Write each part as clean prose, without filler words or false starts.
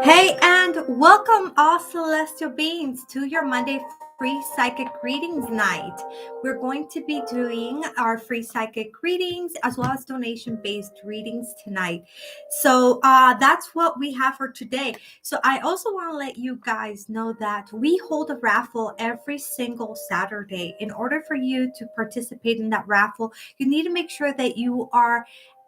Hey, and welcome all celestial beings to your Monday free psychic readings night. We're going to be doing our free psychic readings as well as donation based readings tonight. So that's what we have for today. So I also want to let you guys know that we hold a raffle every single Saturday. In order for you to participate in that raffle, you need to make sure that you are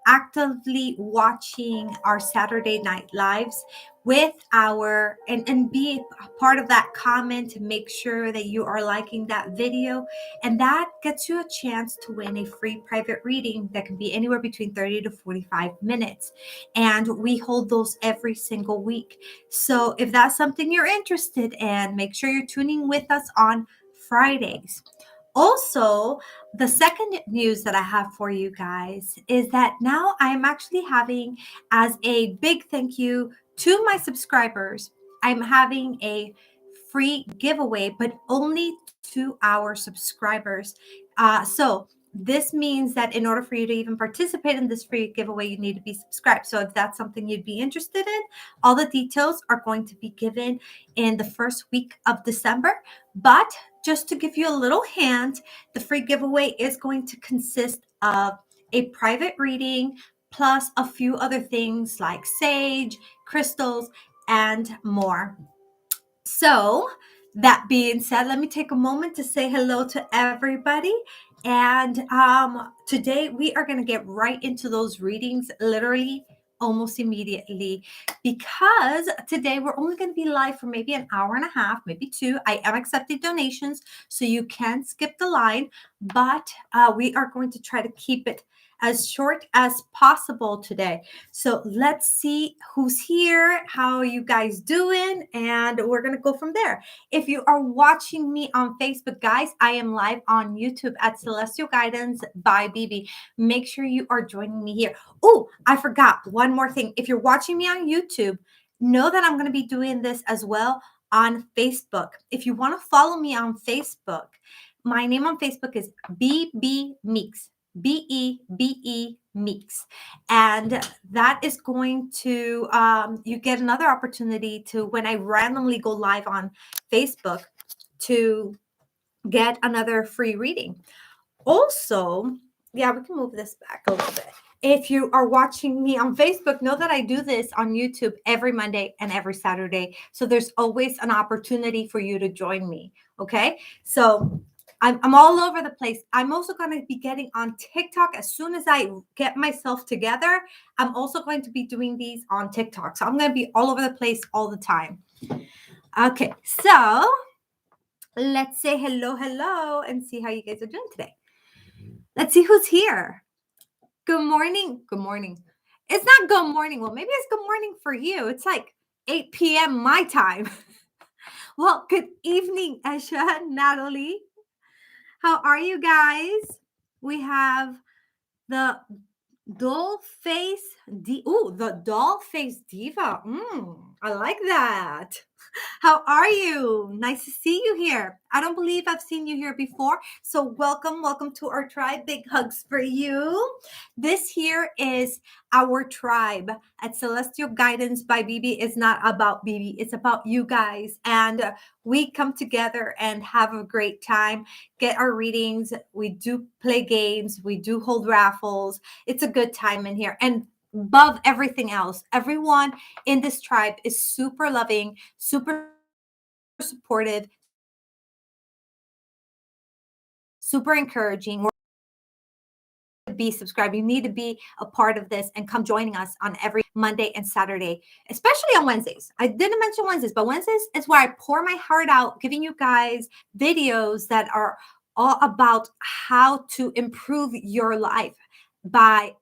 actively watching our Saturday night lives with our and be a part of that comment to make sure that you are liking that video, and that gets you a chance to win a free private reading that can be anywhere between 30 to 45 minutes, and we hold those every single week. So if that's something you're interested in, make sure you're tuning with us on Fridays. Also, the second news that I have for you guys is that now I am actually having, as a big thank you to my subscribers, I'm having a free giveaway, but only to our subscribers. So this means that in order for you to even participate in this free giveaway, you need to be subscribed. So if that's something you'd be interested in, all the details are going to be given in the first week of December. But just to give you a little hint, the free giveaway is going to consist of a private reading plus a few other things like sage, crystals, and more. So, that being said, let me take a moment to say hello to everybody. And today we are going to get right into those readings literally almost immediately, because today we're only going to be live for maybe an hour and a half, maybe two. I am accepting donations, so you can skip the line, but we are going to try to keep it as short as possible today. So let's see who's here, how are you guys doing, and we're going to go from there. If you are watching me on Facebook, guys, I am live on YouTube at Celestial Guidance by Bebe. Make sure you are joining me here. Oh, I forgot one more thing. If you're watching me on YouTube, know that I'm going to be doing this as well on Facebook. If you want to follow me on Facebook, my name on Facebook is BB Meeks. Bebe Meeks. And that is going to, you get another opportunity to, when I randomly go live on Facebook, to get another free reading. Also, yeah, we can move this back a little bit. If you are watching me on Facebook, know that I do this on YouTube every Monday and every Saturday. So there's always an opportunity for you to join me. Okay. So I'm all over the place. I'm also going to be getting on TikTok as soon as I get myself together. I'm also going to be doing these on TikTok. So I'm going to be all over the place all the time. Okay. So let's say hello, and see how you guys are doing today. Let's see who's here. Good morning. Good morning. It's not good morning. Well, maybe it's good morning for you. It's like 8 p.m. my time. Well, good evening, Esha, Natalie. How are you guys? We have the the doll face diva. I like that. How are you? Nice to see you here. I don't believe I've seen you here before. So welcome to our tribe. Big hugs for you. This here is our tribe at Celestial Guidance by Bebe. It's not about Bebe. It's about you guys. And we come together and have a great time, get our readings. We do play games. We do hold raffles. It's a good time in here. And above everything else, everyone in this tribe is super loving, super supportive, super encouraging. Be subscribed. You need to be a part of this and come joining us on every Monday and Saturday, especially on Wednesdays. I didn't mention Wednesdays, but Wednesdays is where I pour my heart out, giving you guys videos that are all about how to improve your life. By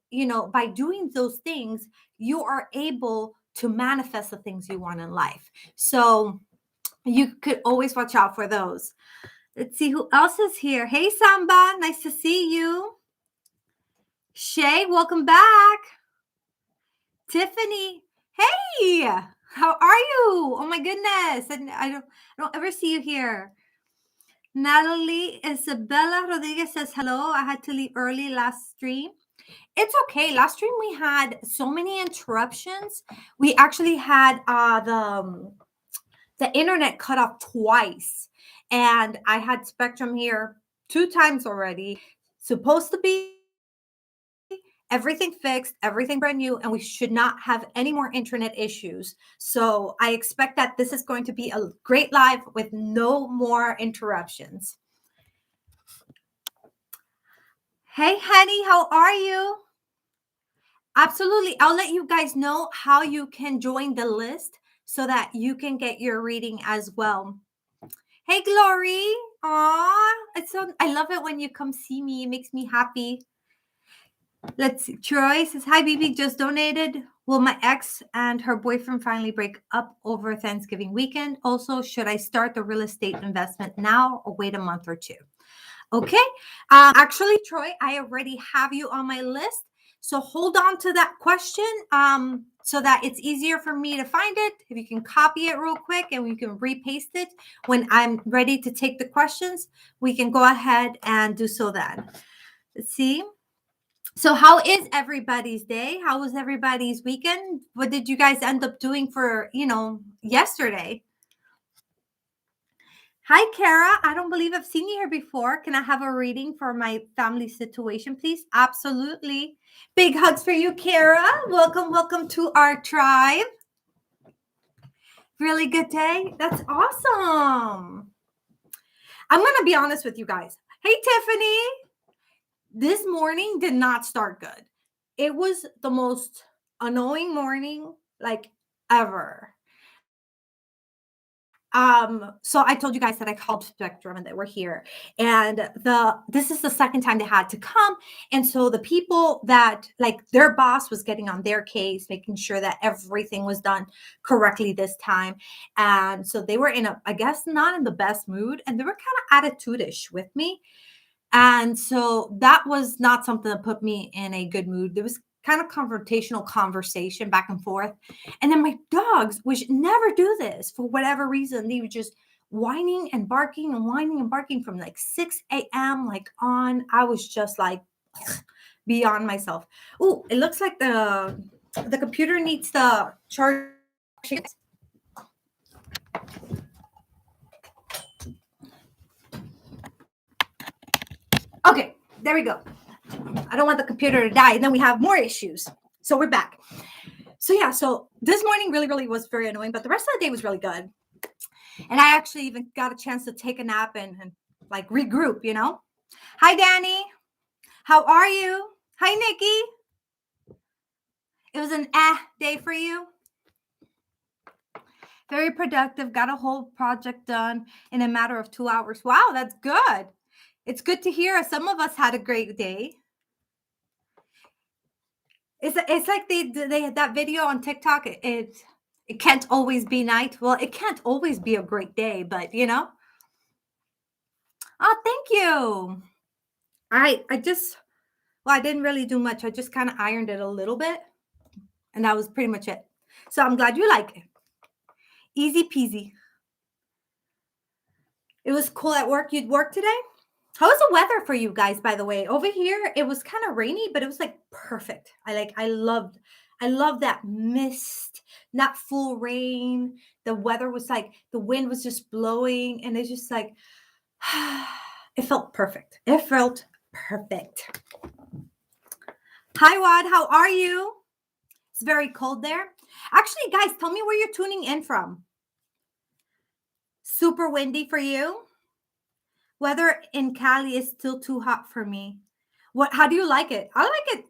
doing those things, you are able to manifest the things you want in life. So you could always watch out for those. Let's see who else is here. Hey, Samba, nice to see you. Shay, welcome back. Tiffany, hey, how are you? Oh my goodness, and I don't ever see you here. Natalie Isabella Rodriguez says hello. I had to leave early last stream. It's okay. Last stream we had so many interruptions. We actually had the internet cut off twice, and I had Spectrum here 2 times already. Supposed to be everything fixed, everything brand new, and we should not have any more internet issues. So I expect that this is going to be a great live with no more interruptions. Hey, honey, how are you? Absolutely. I'll let you guys know how you can join the list so that you can get your reading as well. Hey, Glory. Aw, I love it when you come see me. It makes me happy. Let's see. Troy says, hi, Bebe, just donated. Will my ex and her boyfriend finally break up over Thanksgiving weekend? Also, should I start the real estate investment now or wait a month or two? Okay. Actually, Troy, I already have you on my list. So hold on to that question so that it's easier for me to find it. If you can copy it real quick and we can repaste it when I'm ready to take the questions, we can go ahead and do so then. Let's see. So how is everybody's day? How was everybody's weekend? What did you guys end up doing for, yesterday? Hi, Kara. I don't believe I've seen you here before. Can I have a reading for my family situation, please? Absolutely. Big hugs for you, Kara. Welcome to our tribe. Really good day. That's awesome. I'm going to be honest with you guys. Hey, Tiffany. This morning did not start good. It was the most annoying morning like ever. So I told you guys that I called Spectrum and they were here, and this is the second time they had to come. And so the people that like their boss was getting on their case, making sure that everything was done correctly this time. And so they were I guess not in the best mood, and they were kind of attitude-ish with me. And so that was not something that put me in a good mood. There was kind of confrontational conversation back and forth. And then my dogs, which never do this for whatever reason, they were just whining and barking and whining and barking from like 6 a.m. like on. I was just like beyond myself. Oh, it looks like the computer needs the charge. Okay, there we go. I don't want the computer to die, and then we have more issues. So we're back. So yeah, so this morning really was very annoying, but the rest of the day was really good. And I actually even got a chance to take a nap and like regroup, Hi, Danny. How are you? Hi, Nikki. It was an day for you. Very productive. Got a whole project done in a matter of 2 hours. Wow, that's good. It's good to hear. Some of us had a great day. It's like they had that video on TikTok. It can't always be night. Well, it can't always be a great day, but Oh, thank you. I didn't really do much. I just kind of ironed it a little bit, and that was pretty much it. So I'm glad you like it. Easy peasy. It was cool at work. You'd work today? How was the weather for you guys, by the way? Over here, it was kind of rainy, but it was like perfect. I love that mist, not full rain. The weather was like the wind was just blowing, and it's just like it felt perfect. It felt perfect. Hi, Wad. How are you? It's very cold there. Actually, guys, tell me where you're tuning in from. Super windy for you? Weather in Cali is still too hot for me. How do you like it? I like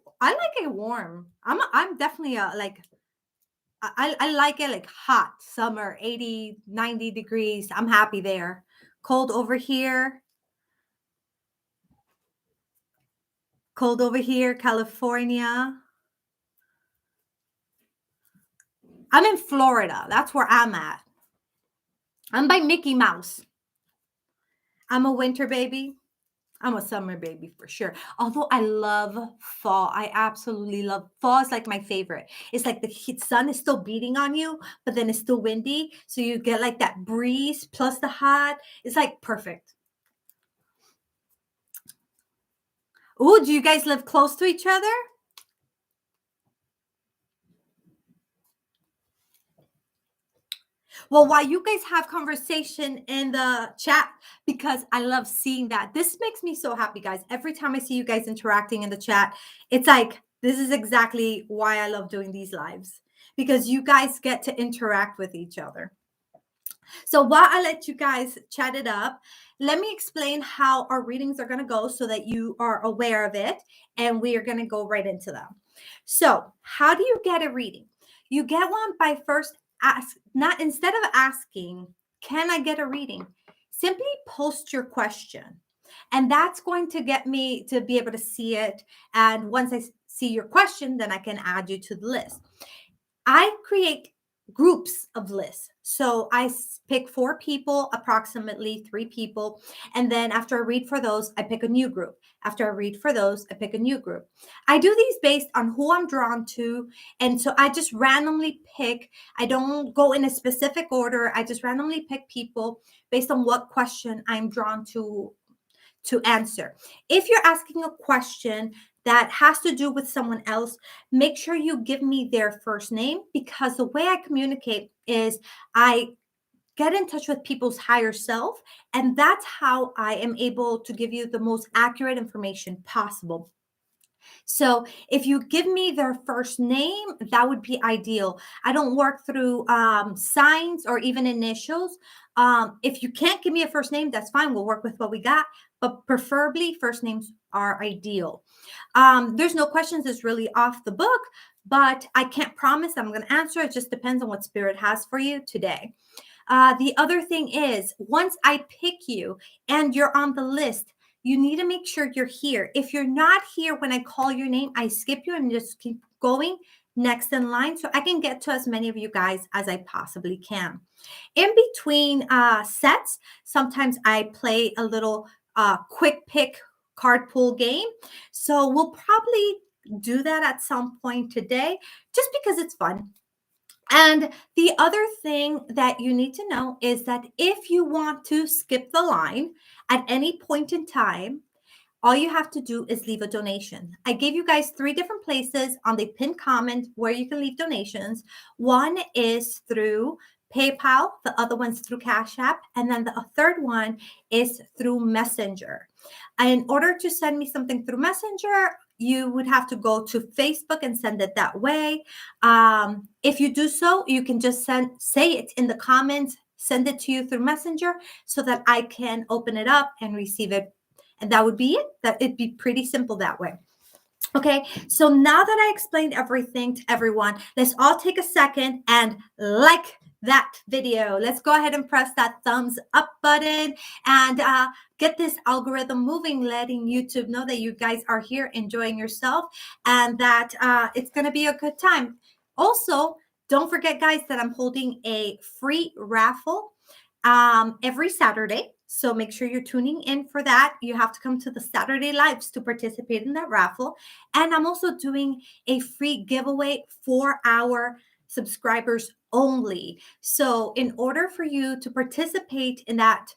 it warm. I'm definitely I like it like hot summer, 80, 90 degrees. I'm happy there. Cold over here. Cold over here, California. I'm in Florida. That's where I'm at. I'm by Mickey Mouse. I'm a winter baby. I'm a summer baby for sure. Although I love fall. I absolutely love fall. It's like my favorite. It's like the sun is still beating on you, but then it's still windy. So you get like that breeze plus the hot. It's like perfect. Oh, do you guys live close to each other? Well, while you guys have conversation in the chat, because I love seeing that. This makes me so happy, guys. Every time I see you guys interacting in the chat, it's like, this is exactly why I love doing these lives, because you guys get to interact with each other. So while I let you guys chat it up, let me explain how our readings are going to go so that you are aware of it, and we are going to go right into them. So how do you get a reading? You get one by first not instead of asking, can I get a reading? Simply post your question. And that's going to get me to be able to see it. And once I see your question, then I can add you to the list. I create groups of lists. So I pick 4 people, approximately 3 people. And then after I read for those, I pick a new group. After I read for those, I pick a new group. I do these based on who I'm drawn to. And so I just randomly pick. I don't go in a specific order. I just randomly pick people based on what question I'm drawn to answer. If you're asking a question that has to do with someone else, make sure you give me their first name, because the way I communicate is I get in touch with people's higher self, and that's how I am able to give you the most accurate information possible. So if you give me their first name, that would be ideal. I don't work through signs or even initials. If you can't give me a first name, that's fine. We'll work with what we got, but preferably first names are ideal. There's no questions. It's really off the book, but I can't promise I'm going to answer. It just depends on what Spirit has for you today. The other thing is, once I pick you and you're on the list, you need to make sure you're here. If you're not here when I call your name, I skip you and just keep going next in line so I can get to as many of you guys as I possibly can. In between sets, sometimes I play a little quick pick card pull game. So we'll probably do that at some point today just because it's fun. And the other thing that you need to know is that if you want to skip the line at any point in time, all you have to do is leave a donation. I gave you guys 3 different places on the pinned comment where you can leave donations. One is through PayPal, the other one's through Cash App, and then the third one is through Messenger. In order to send me something through Messenger, you would have to go to Facebook and send it that way. If you do so, you can just say it in the comments, send it to you through Messenger so that I can open it up and receive it. And that would be it. That it'd be pretty simple that way. Okay, so now that I explained everything to everyone, let's all take a second and like that video. Let's go ahead and press that thumbs up button and get this algorithm moving, letting YouTube know that you guys are here enjoying yourself and that it's going to be a good time. Also, don't forget, guys, that I'm holding a free raffle every Saturday. So make sure you're tuning in for that. You have to come to the Saturday Lives to participate in that raffle. And I'm also doing a free giveaway for our subscribers only. So in order for you to participate in that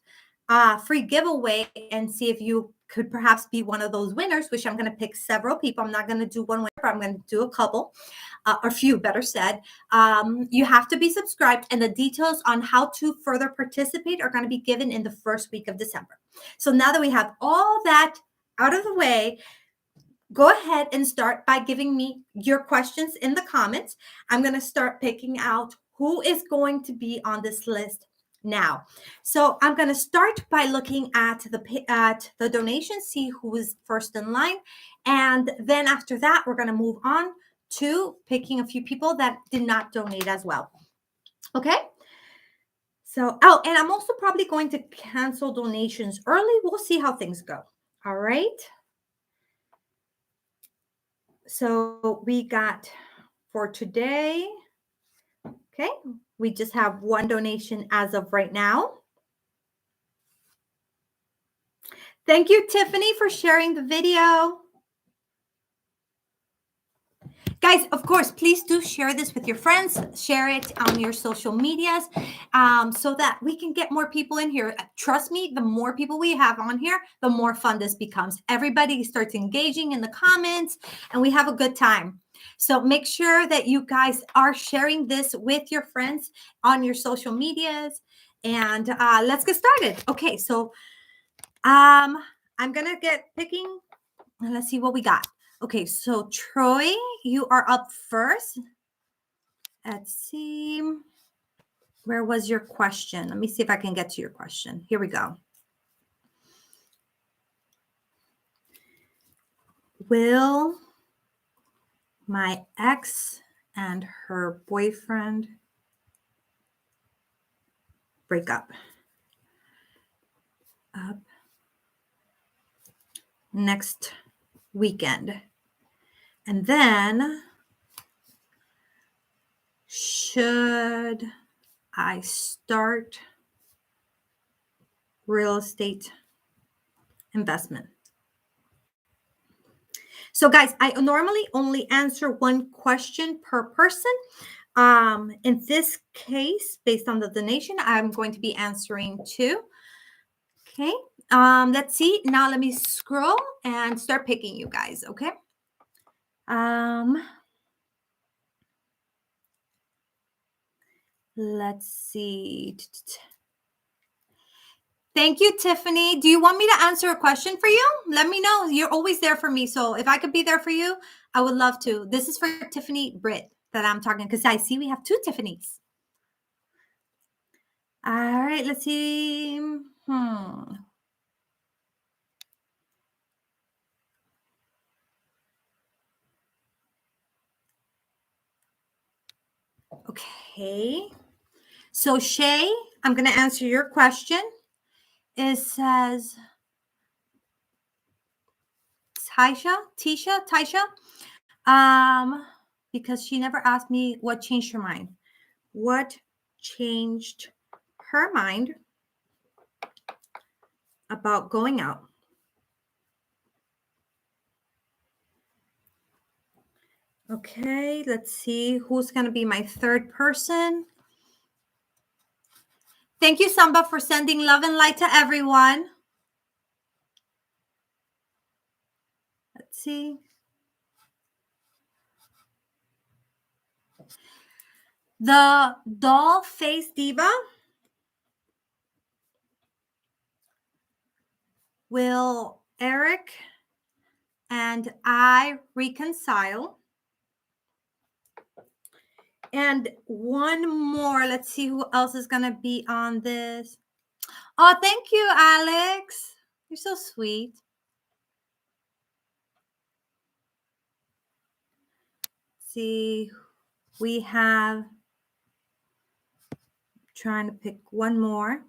free giveaway and see if you could perhaps be one of those winners, which I'm going to pick several people. I'm not going to do one winner, but I'm going to do a couple. Or few, better said. You have to be subscribed, and the details on how to further participate are going to be given in the first week of December. So now that we have all that out of the way, go ahead and start by giving me your questions in the comments. I'm going to start picking out who is going to be on this list now. So I'm going to start by looking at the donation, see who is first in line. And then after that, we're going to move on to picking a few people that did not donate as well. Okay. So, and I'm also probably going to cancel donations early. We'll see how things go. All right. So we got for today. Okay. We just have one donation as of right now. Thank you, Tiffany, for sharing the video. Guys, of course, please do share this with your friends. Share it on your social medias so that we can get more people in here. Trust me, the more people we have on here, the more fun this becomes. Everybody starts engaging in the comments, and we have a good time. So make sure that you guys are sharing this with your friends on your social medias. And let's get started. Okay, so I'm gonna get picking, and let's see what we got. Okay, so Troy, you are up first. Let's see. Where was your question? Let me see if I can get to your question. Here we go. Will my ex and her boyfriend break up next weekend? And then, should I start real estate investment? So guys, I normally only answer one question per person. In this case, based on the donation, I'm going to be answering two. Okay. Let's see. Now let me scroll and start picking you guys. Okay. Let's see. Thank you, Tiffany. Do you want me to answer a question for you? Let me know. You're always there for me. So if I could be there for you, I would love to. This is for Tiffany Britt that I'm talking, because I see we have two Tiffany's. All right, let's see. Okay. So Shay, I'm going to answer your question. It says, Tisha, because she never asked me what changed her mind. What changed her mind about going out? Okay, let's see who's going to be my third person. Thank you, Samba, for sending love and light to everyone. Let's see. The doll face diva. Will Eric and I reconcile? And one more. Let's see who else is going to be on this. Oh, thank you, Alex. You're so sweet. Let's see, we have, trying to pick one more.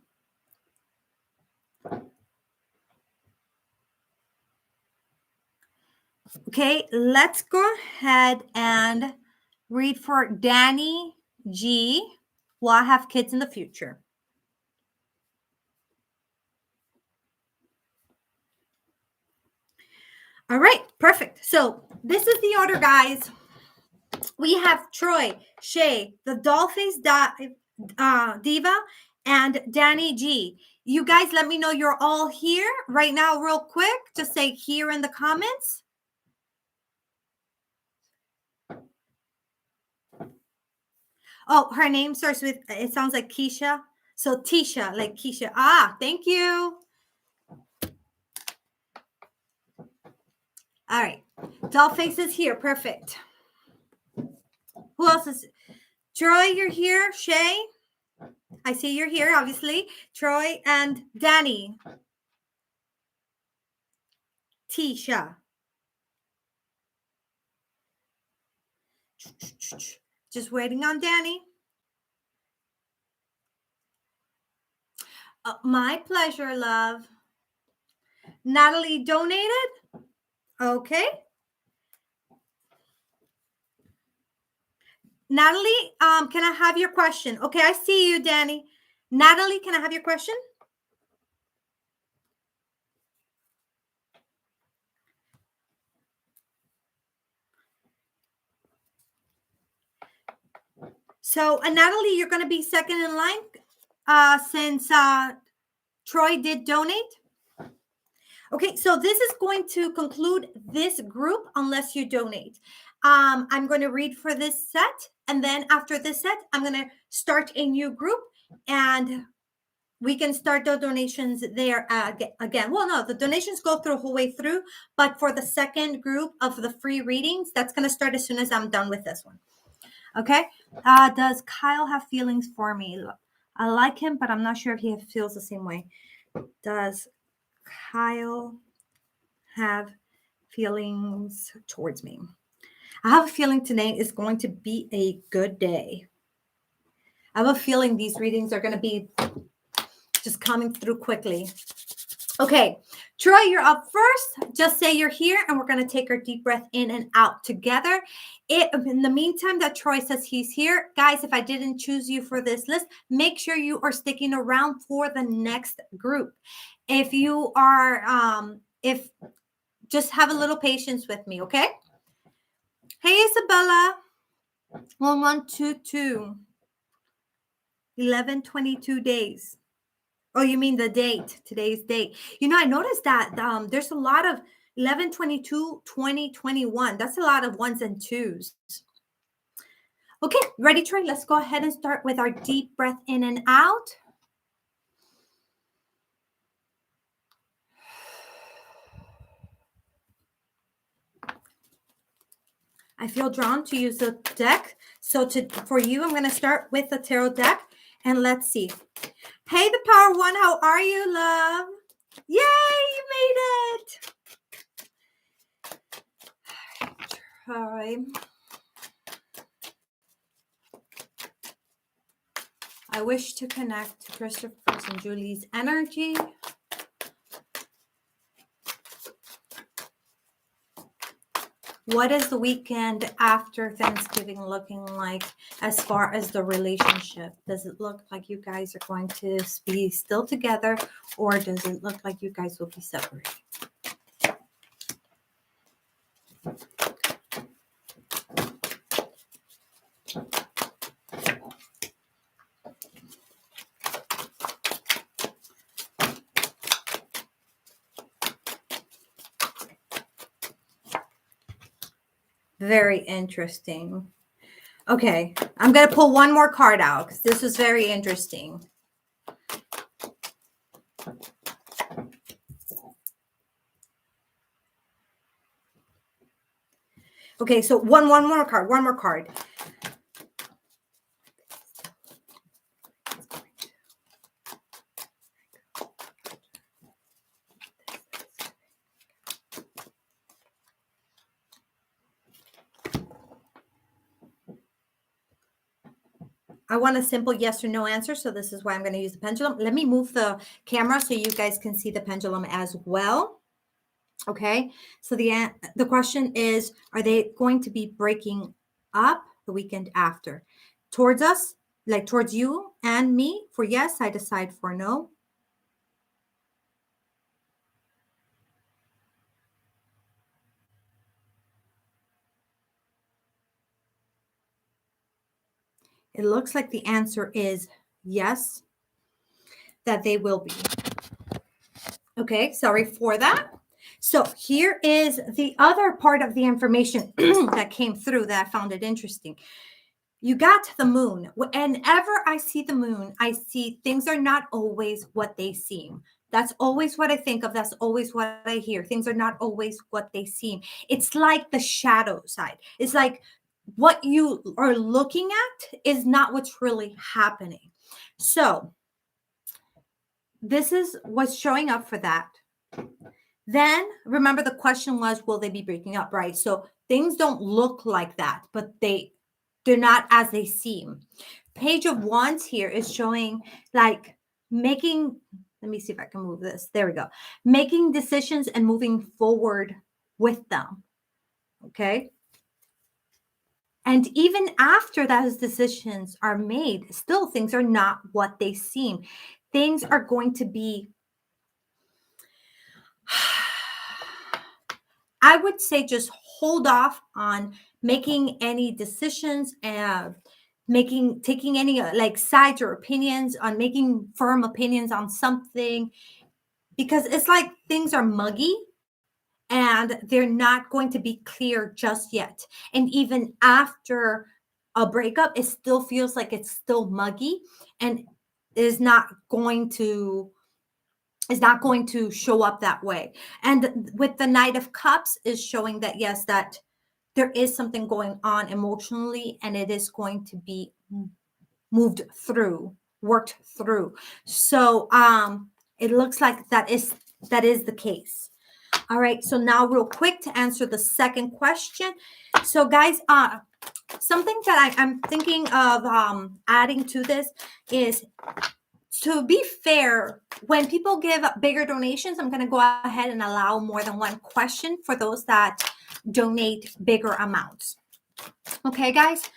Okay, let's go ahead and read for Danny G. Will I have kids in the future? All right, perfect. So this is the order, guys. We have Troy, Shay, the Dollface Diva, and Danny G. You guys, let me know you're all here right now real quick. Just say here in the comments. Oh, her name starts with, it sounds like Keisha. So Tisha, like Keisha. Thank you. All right. Dollface is here. Perfect. Who else is? Troy, you're here. Shay, I see you're here, obviously. Troy and Danny. Tisha. Just waiting on Danny. My pleasure, love. Natalie donated. Okay. Natalie, can I have your question? Okay, I see you, Danny. Natalie, can I have your question? So, Natalie, you're going to be second in line since Troy did donate. Okay, so this is going to conclude this group unless you donate. I'm going to read for this set. And then after this set, I'm going to start a new group and we can start the donations there again. Well, no, the donations go through the whole way through. But for the second group of the free readings, that's going to start as soon as I'm done with this one. Okay. Does Kyle have feelings for me? I like him, but I'm not sure if he feels the same way. Does Kyle have feelings towards me? I have a feeling today is going to be a good day. I have a feeling these readings are going to be just coming through quickly. Okay, Troy, you're up first. Just say you're here, and we're going to take our deep breath in and out together. In the meantime that Troy says he's here, guys, if I didn't choose you for this list, make sure you are sticking around for the next group. If you are, just have a little patience with me, okay? Hey, Isabella. 1122. 1122 days. Oh, you mean the date, today's date. I noticed that there's a lot of 1122, 2021. That's a lot of ones and twos. Okay, ready, Troy? Let's go ahead and start with our deep breath in and out. I feel drawn to use the deck. So for you, I'm going to start with the tarot deck. And let's see. Hey, the Power One, how are you, love? Yay, you made it. All right. I wish to connect to Christopher's and Julie's energy. What is the weekend after Thanksgiving looking like as far as the relationship? Does it look like you guys are going to be still together, or does it look like you guys will be separated? Very interesting. Okay, I'm going to pull one more card out because this was very interesting. Okay, so one more card. I want a simple yes or no answer, so this is why I'm going to use the pendulum. Let me move the camera so you guys can see the pendulum as well. Okay, so the question is, are they going to be breaking up the weekend after? Towards us, like towards you and me, for yes, I decide for no. It looks like the answer is yes, that they will be. Okay, sorry for that. So here is the other part of the information that came through that I found it interesting. You got the moon. Whenever I see the moon, I see things are not always what they seem. That's always what I think of. That's always what I hear. Things are not always what they seem. It's like the shadow side. It's like what you are looking at is not what's really happening. So this is what's showing up for that. Then remember the question was, will they be breaking up, right? So things don't look like that, but they're not as they seem. Page of Wands here is showing like making, let me see if I can move this. There we go. Making decisions and moving forward with them. Okay. And even after those decisions are made, still things are not what they seem. Things are going to be, I would say, just hold off on making any decisions and taking any like sides or opinions on making firm opinions on something, because it's like things are muggy and they're not going to be clear just yet. And even after a breakup, it still feels like it's still muggy and is not going to show up that way. And with the Knight of Cups is showing that yes, that there is something going on emotionally, and it is going to be moved through, worked through. So it looks like that is the case. All right, so now real quick to answer the second question. So guys, something that I'm thinking of adding to this is, to be fair, when people give bigger donations, I'm going to go ahead and allow more than one question for those that donate bigger amounts. Okay, guys?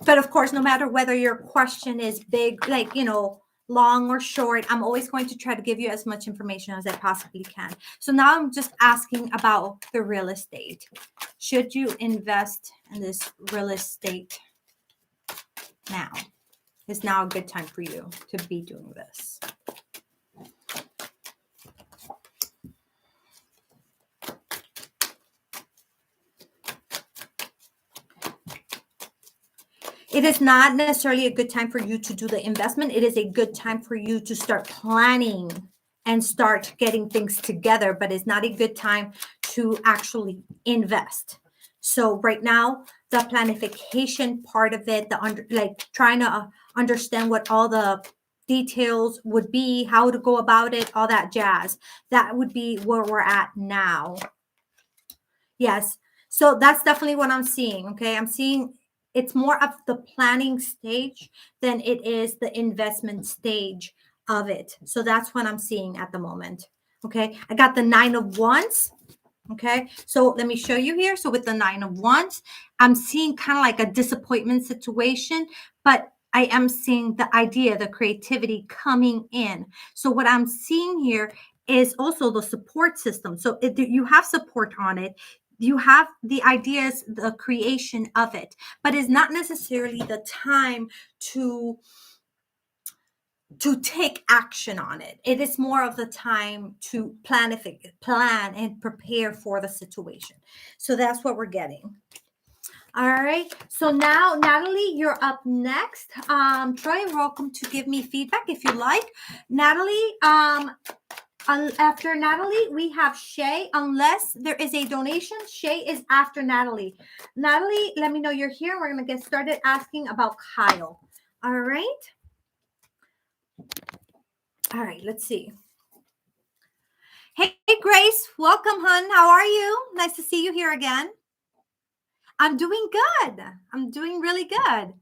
But of course, no matter whether your question is big, like, long or short, I'm always going to try to give you as much information as I possibly can. So now I'm just asking about the real estate. Should you invest in this real estate now? Is now a good time for you to be doing this? It is not necessarily a good time for you to do the investment. It is a good time for you to start planning and start getting things together, but it's not a good time to actually invest. So right now, the planification part of it, trying to understand what all the details would be, how to go about it, all that jazz, that would be where we're at now. Yes. So that's definitely what I'm seeing. Okay. I'm seeing it's more of the planning stage than it is the investment stage of it. So that's what I'm seeing at the moment. Okay. I got the 9 of Wands. Okay. So let me show you here. So with the 9 of Wands, I'm seeing kind of like a disappointment situation, but I am seeing the idea, the creativity coming in. So what I'm seeing here is also the support system. So you have support on it. You have the ideas, the creation of it, but it's not necessarily the time to take action on it. It is more of the time to plan and prepare for the situation. So that's what we're getting. All right. So now, Natalie, you're up next. Troy, welcome to give me feedback if you like. Natalie, after Natalie, we have Shay. Unless there is a donation, Shay is after Natalie. Natalie, let me know you're here. We're going to get started asking about Kyle. All right. All right, let's see. Hey, Grace, welcome, hon. How are you? Nice to see you here again. I'm doing good. I'm doing really good.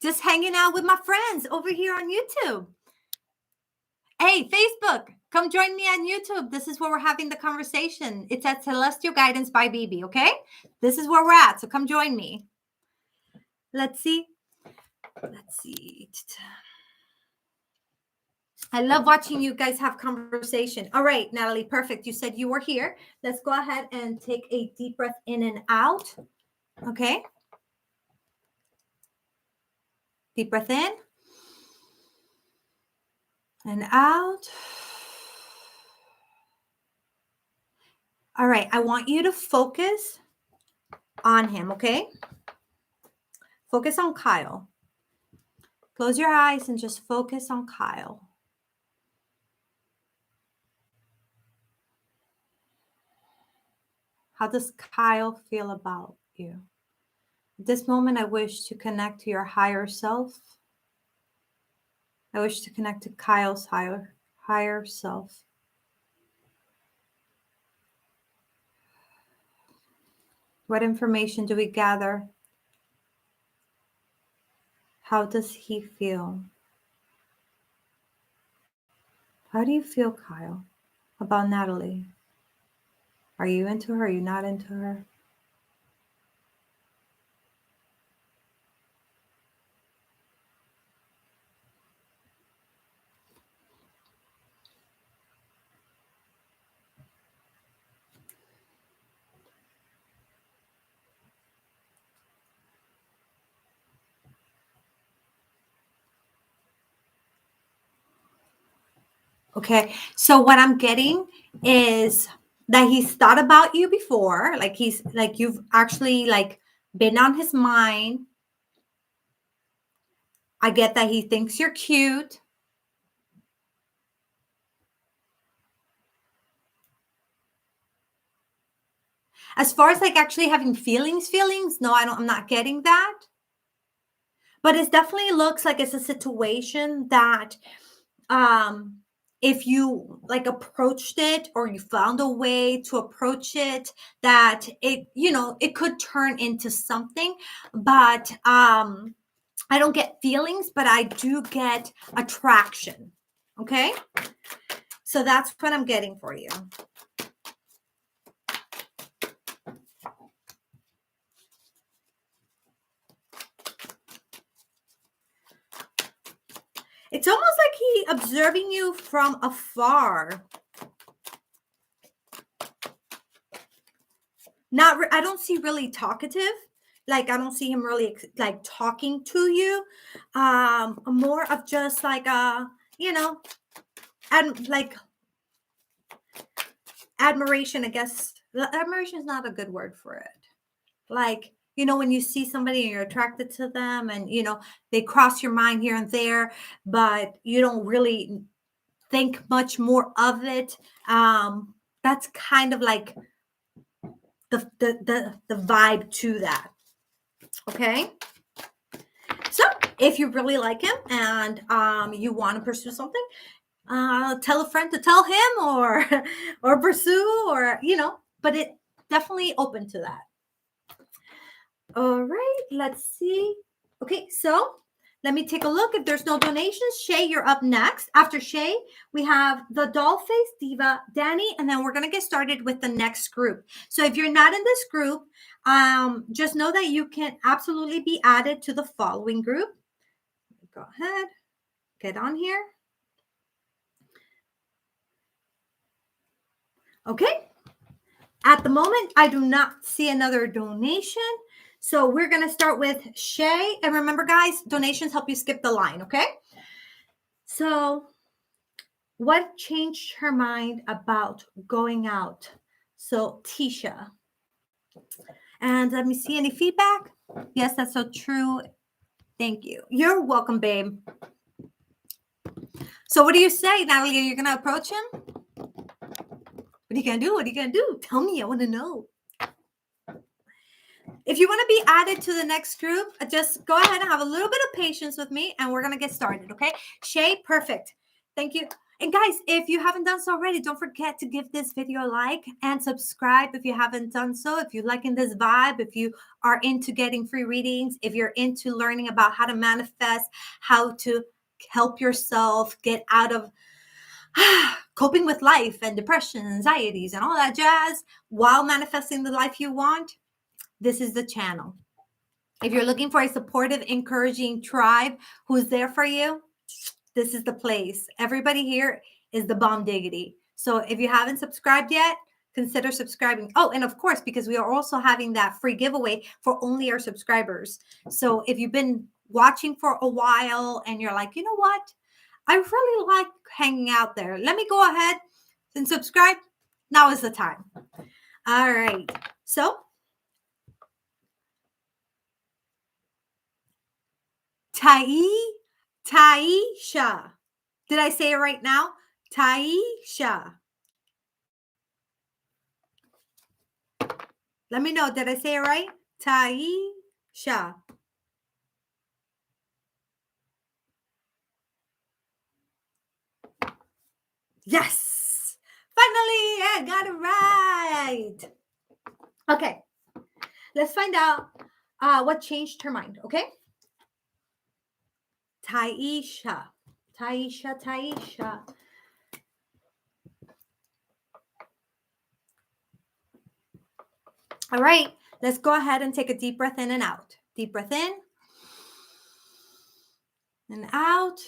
Just hanging out with my friends over here on YouTube. Hey, Facebook, come join me on YouTube. This is where we're having the conversation. It's at Celestial Guidance by Bebe, okay? This is where we're at, so come join me. Let's see. I love watching you guys have conversation. All right, Natalie, perfect. You said you were here. Let's go ahead and take a deep breath in and out. Okay. Deep breath in and out. All right, I want you to focus on him, okay? Focus on Kyle. Close your eyes and just focus on Kyle. How does Kyle feel about you? At this moment, I wish to connect to your higher self. I wish to connect to Kyle's higher self. What information do we gather? How does he feel? How do you feel, Kyle, about Natalie? Are you into her? Are you not into her? Okay, so what I'm getting is that he's thought about you before, like you've actually like been on his mind. I get that he thinks you're cute. As far as like actually having feelings, no, I'm not getting that. But it definitely looks like it's a situation that um if you like approached it, or you found a way to approach it, that it, it could turn into something. But I don't get feelings, but I do get attraction. Okay, so that's what I'm getting for you. It's almost like he observing you from afar. I don't see really talkative. Like, I don't see him really like talking to you. More of just like you know, and like admiration, I guess. Admiration is not a good word for it. Like, when you see somebody and you're attracted to them, and they cross your mind here and there, but you don't really think much more of it. That's kind of like the vibe to that. Okay, so if you really like him and you want to pursue something, tell a friend to tell him, or or pursue, or but it definitely open to that. All right, let's see. Okay, so let me take a look. If there's no donations, Shay, you're up next. After Shay, we have the Dollface, Diva, Danny, and then we're going to get started with the next group. So if you're not in this group, just know that you can absolutely be added to the following group. Go ahead, get on here. Okay. At the moment, I do not see another donation. So we're going to start with Shay. And remember, guys, donations help you skip the line, okay? So what changed her mind about going out? So Tisha. And let me see any feedback. Yes, that's so true. Thank you. You're welcome, babe. So what do you say, Natalie? Are you going to approach him? What are you going to do? What are you going to do? Tell me. I want to know. If you want to be added to the next group, just go ahead and have a little bit of patience with me, and we're going to get started, okay? Shay, perfect. Thank you. And guys, if you haven't done so already, don't forget to give this video a like and subscribe if you haven't done so. If you're liking this vibe, if you are into getting free readings, if you're into learning about how to manifest, how to help yourself get out of coping with life and depression, anxieties, and all that jazz while manifesting the life you want, this is the channel. If you're looking for a supportive, encouraging tribe who's there for you, this is the place. Everybody here is the bomb diggity. So if you haven't subscribed yet, consider subscribing. Oh, and of course, because we are also having that free giveaway for only our subscribers. So if you've been watching for a while and you're like, you know what? I really like hanging out there. Let me go ahead and subscribe. Now is the time. All right. So Taisha. Did I say it right now? Taisha. Let me know. Did I say it right? Taisha. Yes. Finally, I got it right. Okay. Let's find out what changed her mind, okay? Taisha. Taisha, Taisha. All right, let's go ahead and take a deep breath in and out. Deep breath in and out.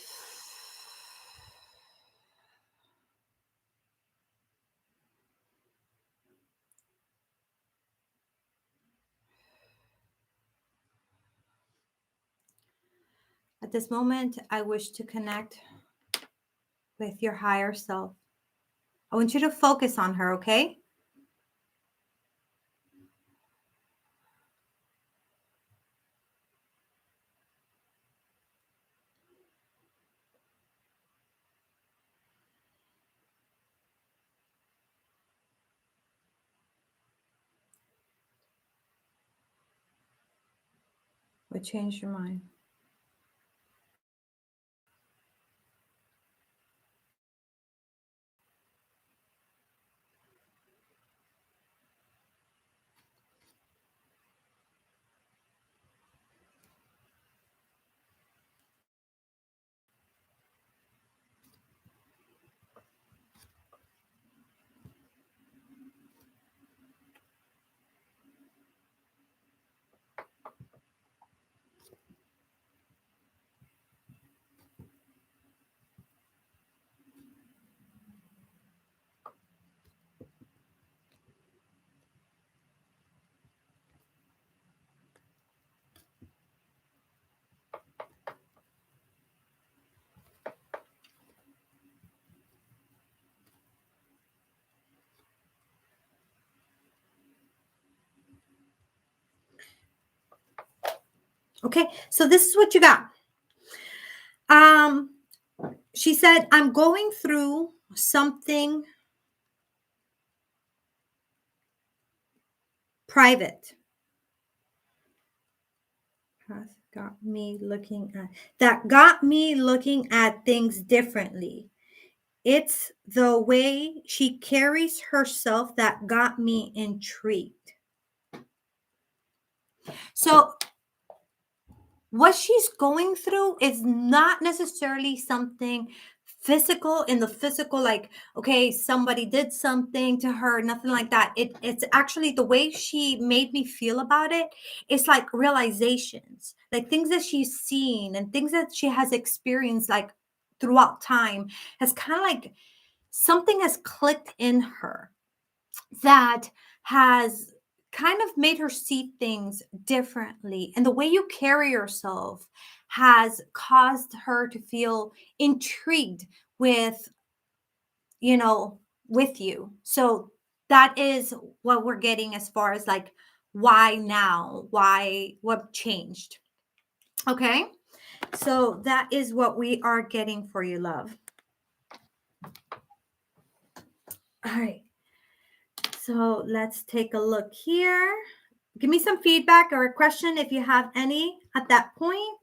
At this moment, I wish to connect with your higher self. I want you to focus on her, okay? What changed your mind? Okay, so this is what you got. She said, I'm going through something private. Got me looking at that got me looking at things differently. It's the way she carries herself that got me intrigued. So what she's going through is not necessarily something physical, in the physical, like, okay, somebody did something to her, nothing like that. It's actually the way she made me feel about it. It's like realizations, like things that she's seen and things that she has experienced, like throughout time, has kind of like something has clicked in her that has kind of made her see things differently. And the way you carry yourself has caused her to feel intrigued with, you know, with you. So that is what we're getting as far as like, why now? Why? What changed? Okay. So that is what we are getting for you, love. All right. So let's take a look here. Give me some feedback or a question if you have any at that point.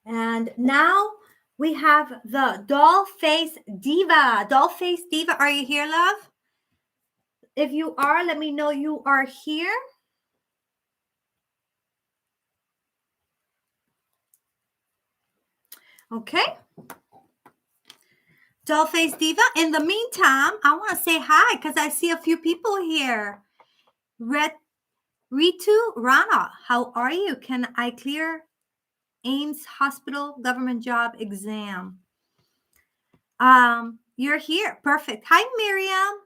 And now we have the doll face diva. Doll face diva, are you here, love? If you are, let me know you are here. Okay. Doll face diva. In the meantime, I want to say hi because I see a few people here. Ritu Rana, how are you? Can I clear Ames Hospital government job exam? You're here. Perfect. Hi, Miriam.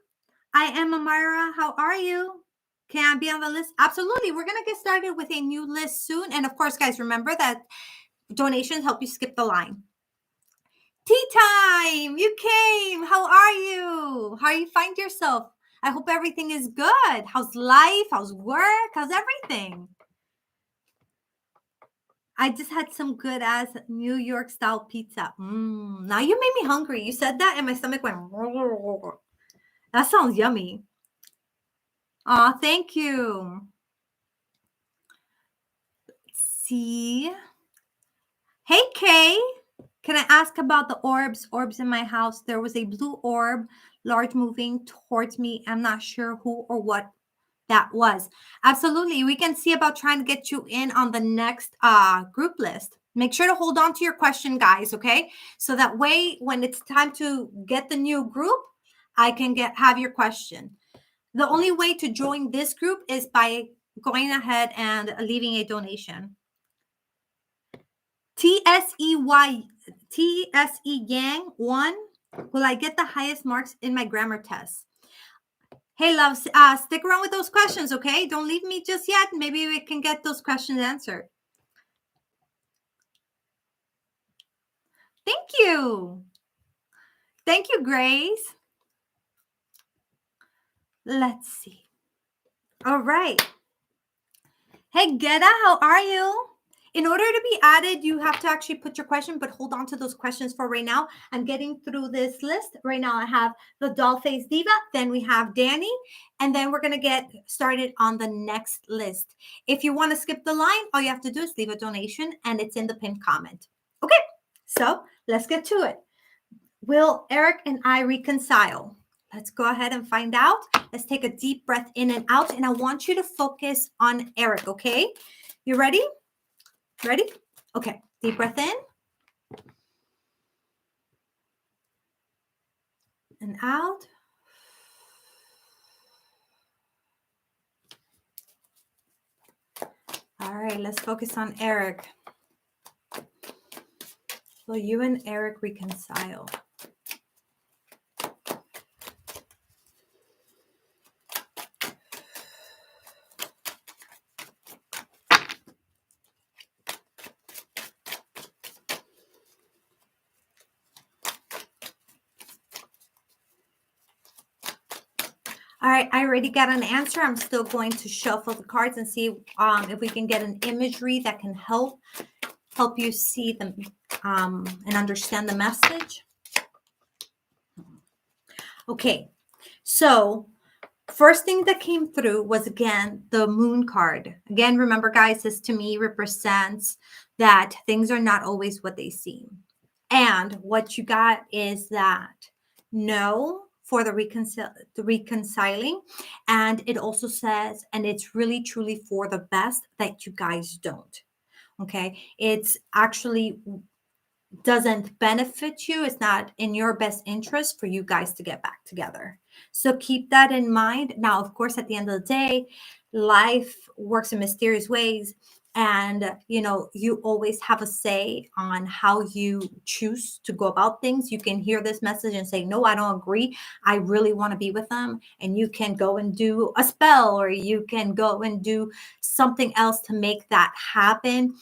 I am Amira. How are you? Can I be on the list? Absolutely. We're going to get started with a new list soon. And of course, guys, remember that donations help you skip the line. Tea time. You came. How are you? How you find yourself? I hope everything is good. How's life? How's work? How's everything? I just had some good ass New York style pizza. Now you made me hungry. You said that and my stomach went. That sounds yummy. Aw, thank you. Let's see. Hey, Kay. Can I ask about the orbs? Orbs in my house. There was a blue orb, large, moving towards me. I'm not sure who or what that was. Absolutely. We can see about trying to get you in on the next group list. Make sure to hold on to your question, guys, okay? So that way, when it's time to get the new group, I can have your question. The only way to join this group is by going ahead and leaving a donation. TSE Yang 1. Will I get the highest marks in my grammar test? Hey, love, stick around with those questions, okay? Don't leave me just yet. Maybe we can get those questions answered. Thank you. Thank you, Grace. Let's see. All right. Hey, Geta, how are you? In order to be added, you have to actually put your question, but hold on to those questions for right now. I'm getting through this list. Right now, I have the Dollface Diva, then we have Danny, and then we're going to get started on the next list. If you want to skip the line, all you have to do is leave a donation, and it's in the pinned comment. Okay, so let's get to it. Will Eric and I reconcile? Let's go ahead and find out. Let's take a deep breath in and out, and I want you to focus on Eric, okay? You ready? Ready? Okay, deep breath in and out. All right, let's focus on Eric. Will you and Eric reconcile? All right, I already got an answer. I'm still going to shuffle the cards and see if we can get an imagery that can help you see them and understand the message. Okay, so first thing that came through was, again, the moon card. Again, remember, guys, this to me represents that things are not always what they seem. And what you got is that no for the reconciling. And it also says, and it's really, truly for the best, that you guys don't. Okay. It's actually doesn't benefit you. It's not in your best interest for you guys to get back together. So keep that in mind. Now, of course, at the end of the day, life works in mysterious ways. And, you always have a say on how you choose to go about things. You can hear this message and say, no, I don't agree. I really want to be with them. And you can go and do a spell, or you can go and do something else to make that happen.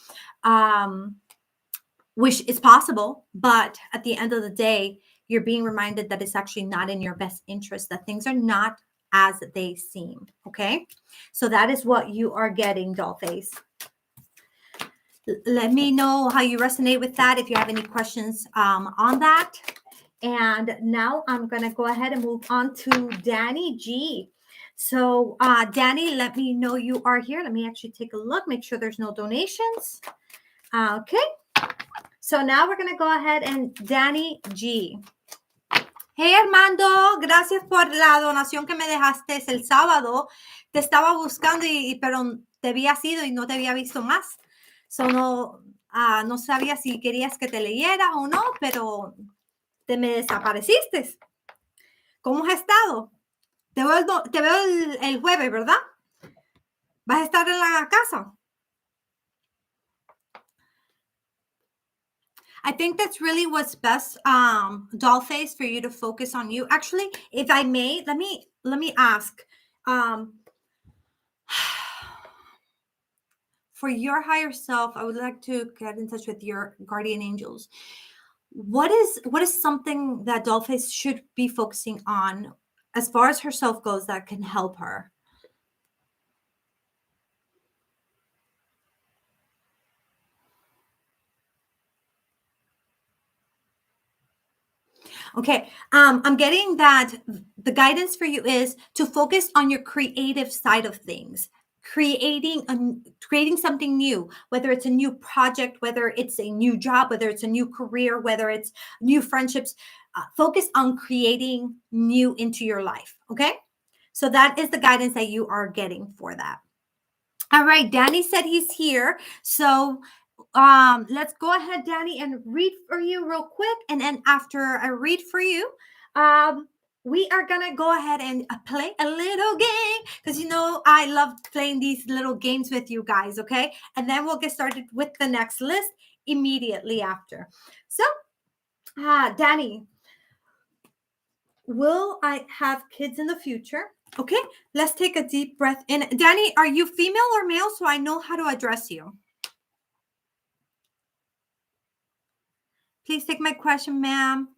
Which is possible, but at the end of the day, you're being reminded that it's actually not in your best interest, that things are not as they seem, okay? So that is what you are getting, Dollface. Let me know how you resonate with that, if you have any questions on that. And now I'm going to go ahead and move on to Danny G. So Danny, let me know you are here. Let me actually take a look, make sure there's no donations. Okay. So now we're going to go ahead and Danny G. Hey, Armando, gracias por la donación que me dejaste el sábado. Te estaba buscando, pero te habías ido y no te había visto más. So no sabía si querías que te leyera o no, pero te me desapareciste. ¿Cómo has estado? Te veo el jueves, ¿verdad? ¿Vas a estar en la casa? I think that's really what's best, Dollface, for you to focus on you. Actually, if I may, let me ask, for your higher self, I would like to get in touch with your guardian angels. What is something that Dollface should be focusing on as far as herself goes that can help her? Okay, I'm getting that the guidance for you is to focus on your creative side of things, creating something new, whether it's a new project, whether it's a new job, whether it's a new career, whether it's new friendships. Focus on creating new into your life. Okay, so that is the guidance that you are getting for that. All right, Danny said he's here, so let's go ahead, Danny, and read for you real quick. And then after I read for you, we are going to go ahead and play a little game, because I love playing these little games with you guys, okay? And then we'll get started with the next list immediately after. So, Danny, will I have kids in the future? Okay, let's take a deep breath in. Danny, are you female or male, so I know how to address you? Please take my question, ma'am.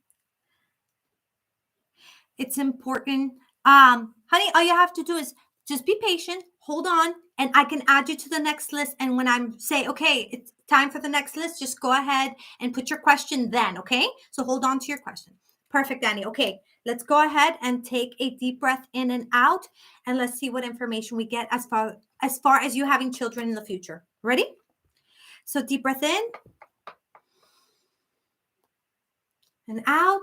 It's important. Honey, all you have to do is just be patient, hold on, and I can add you to the next list. And when I'm say, okay, it's time for the next list, just go ahead and put your question then, okay? So hold on to your question. Perfect, Danny. Okay, let's go ahead and take a deep breath in and out, and let's see what information we get as far as you having children in the future. Ready? So deep breath in and out.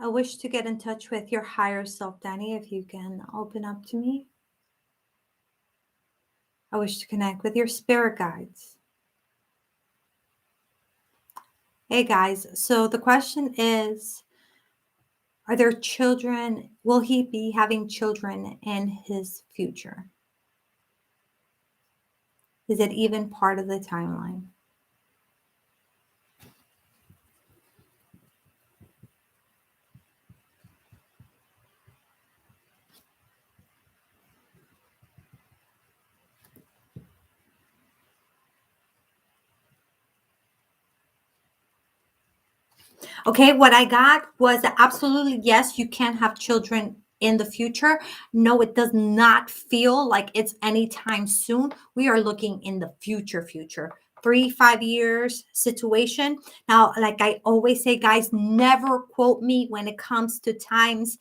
I wish to get in touch with your higher self, Danny, if you can open up to me. I wish to connect with your spirit guides. Hey guys, so the question is, are there children? Will he be having children in his future? Is it even part of the timeline? Okay, what I got was absolutely yes, you can have children in the future. No, it does not feel like it's anytime soon. We are looking in the future, 3, 5 years situation. Now, like I always say, guys, never quote me when it comes to times.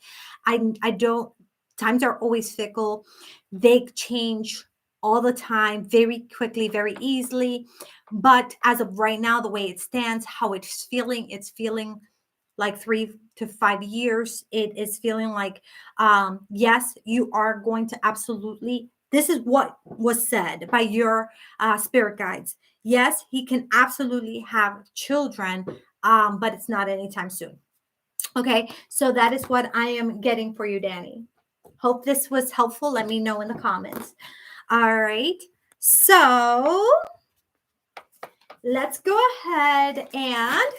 I don't, times are always fickle. They change all the time, very quickly, very easily. But as of right now, the way it stands, how it's feeling like 3 to 5 years. It is feeling like, yes, you are going to absolutely, this is what was said by your spirit guides. Yes, he can absolutely have children, but it's not anytime soon. Okay, so that is what I am getting for you, Danny. Hope this was helpful. Let me know in the comments. All right. So let's go ahead and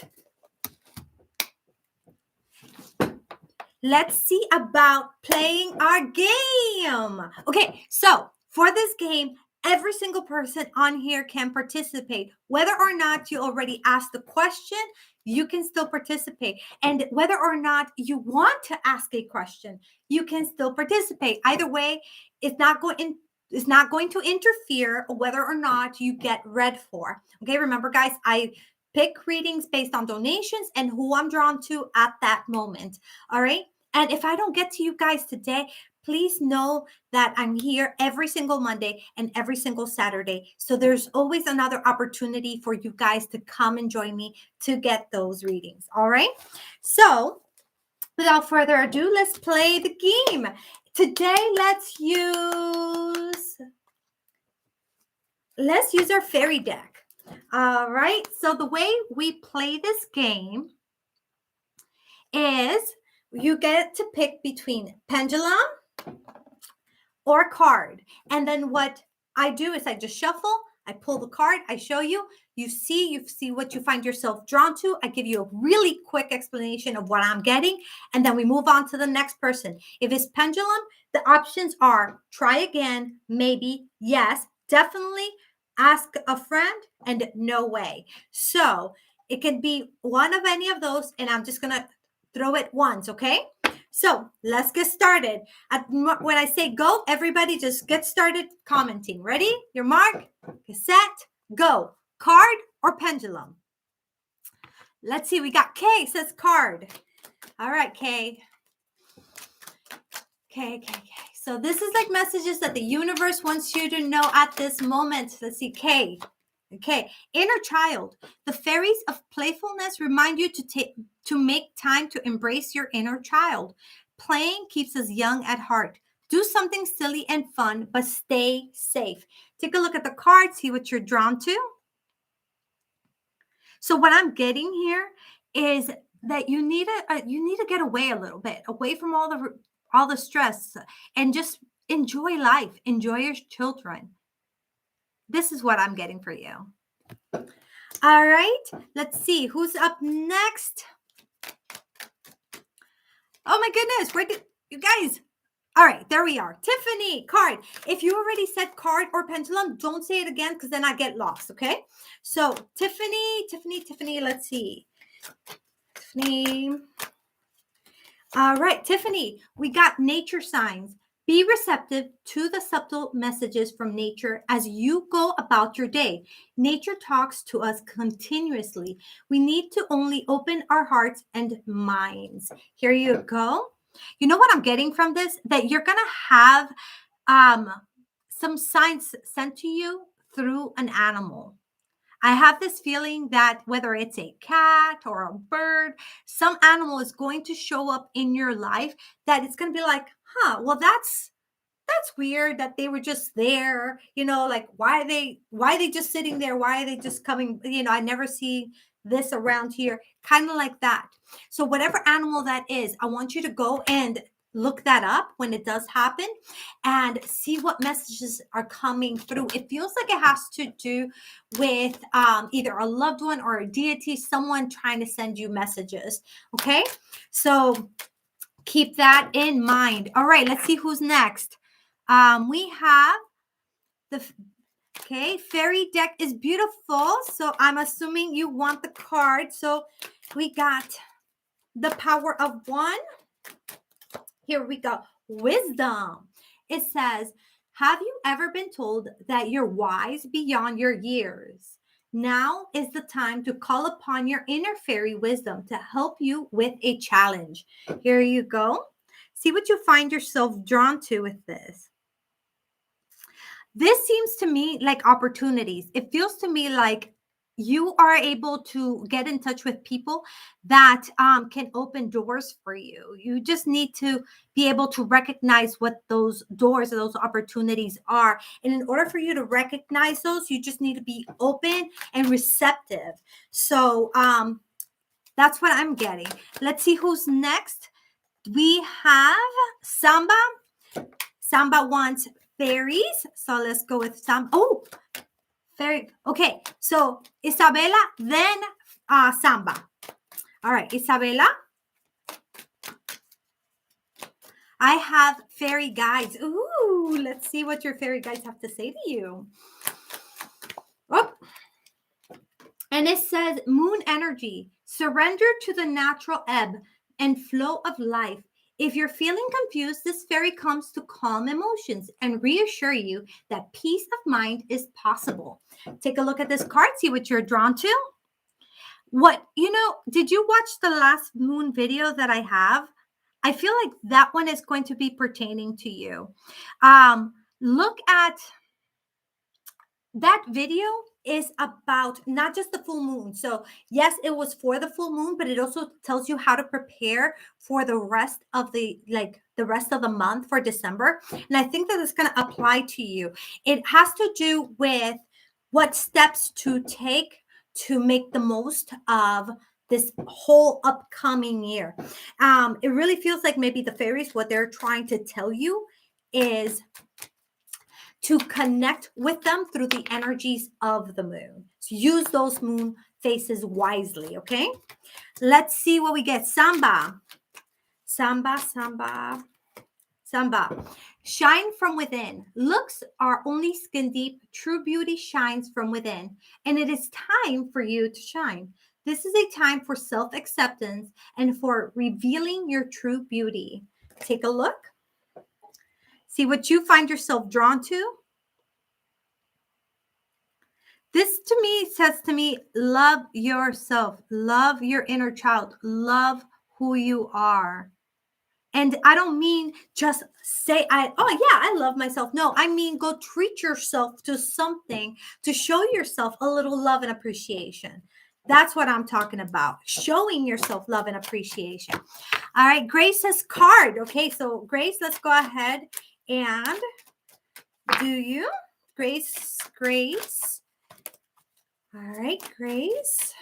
let's see about playing our game. Okay, so for this game, every single person on here can participate. Whether or not you already asked the question, you can still participate. And whether or not you want to ask a question, you can still participate. Either way, it's not going to interfere whether or not you get read for. Okay, remember guys, I pick readings based on donations and who I'm drawn to at that moment. All right. And if I don't get to you guys today, please know that I'm here every single Monday and every single Saturday. So there's always another opportunity for you guys to come and join me to get those readings. All right. So without further ado, let's play the game. Today, let's use our fairy deck. All right. So the way we play this game is you get to pick between pendulum or card. And then what I do is I just shuffle, I pull the card, I show you, you see what you find yourself drawn to. I give you a really quick explanation of what I'm getting, and then we move on to the next person. If it's pendulum, the options are try again, maybe, yes, definitely, ask a friend, and no way. So it can be one of any of those, and I'm just gonna throw it once, okay? So let's get started. When I say go, everybody just get started commenting. Ready? Your mark, set, go. Card or pendulum? Let's see. We got K says card. All right, K. K. So this is like messages that the universe wants you to know at this moment. Let's see, K. Okay, inner child. The fairies of playfulness remind you to make time to embrace your inner child. Playing keeps us young at heart. Do something silly and fun, but stay safe. Take a look at the card, see what you're drawn to. So what I'm getting here is that you need to get away a little bit, away from all the stress, and just enjoy life, enjoy your children. This is what I'm getting for you. All right, let's see who's up next. Oh my goodness. Where did you guys? All right, there we are. Tiffany, card. If you already said card or pendulum, don't say it again because then I get lost, okay? So, Tiffany, let's see. Tiffany. All right, Tiffany, we got nature signs. Be receptive to the subtle messages from nature as you go about your day. Nature talks to us continuously. We need to only open our hearts and minds. Here you go. You know what I'm getting from this? That you're going to have um, some signs sent to you through an animal. I have this feeling that whether it's a cat or a bird, some animal is going to show up in your life that it's going to be like, huh, well, that's weird that they were just there, like why are they just sitting there, why are they just coming, I never see this around here, kind of like that. So whatever animal that is, I want you to go and look that up when it does happen and see what messages are coming through. It feels like it has to do with either a loved one or a deity, someone trying to send you messages. Okay, so keep that in mind. All right, let's see who's next. We have the fairy deck is beautiful. So I'm assuming you want the card. So we got the power of one. Here we go. Wisdom. It says, have you ever been told that you're wise beyond your years? Now is the time to call upon your inner fairy wisdom to help you with a challenge. Here you go. See what you find yourself drawn to with this. This seems to me like opportunities. It feels to me like you are able to get in touch with people that can open doors for you. You just need to be able to recognize what those doors or those opportunities are. And in order for you to recognize those, you just need to be open and receptive. So that's what I'm getting. Let's see who's next. We have Samba. Samba wants fairies. So let's go with Samba. Oh, fairy. Okay. So Isabella, then Samba. All right, Isabella. I have fairy guides. Ooh, let's see what your fairy guides have to say to you. Oh. And it says moon energy. Surrender to the natural ebb and flow of life. If you're feeling confused, this fairy comes to calm emotions and reassure you that peace of mind is possible. Take a look at this card, see what you're drawn to. Did you watch the last moon video that I have? I feel like that one is going to be pertaining to you. Look at that video is about not just the full moon. So yes, it was for the full moon, but it also tells you how to prepare for the rest of the month for December. And I think that it's going to apply to you. It has to do with what steps to take to make the most of this whole upcoming year. It really feels like maybe the fairies, what they're trying to tell you is to connect with them through the energies of the moon. So use those moon phases wisely, okay? Let's see what we get. Samba. Shine from within. Looks are only skin deep. True beauty shines from within. And it is time for you to shine. This is a time for self-acceptance and for revealing your true beauty. Take a look. See what you find yourself drawn to. This to me says to me, love yourself, love your inner child, love who you are. And I don't mean just say, I love myself. No, I mean, go treat yourself to something to show yourself a little love and appreciation. That's what I'm talking about. Showing yourself love and appreciation. All right. Grace's card. Okay. So Grace, let's go ahead and do you. Grace. All right, Grace.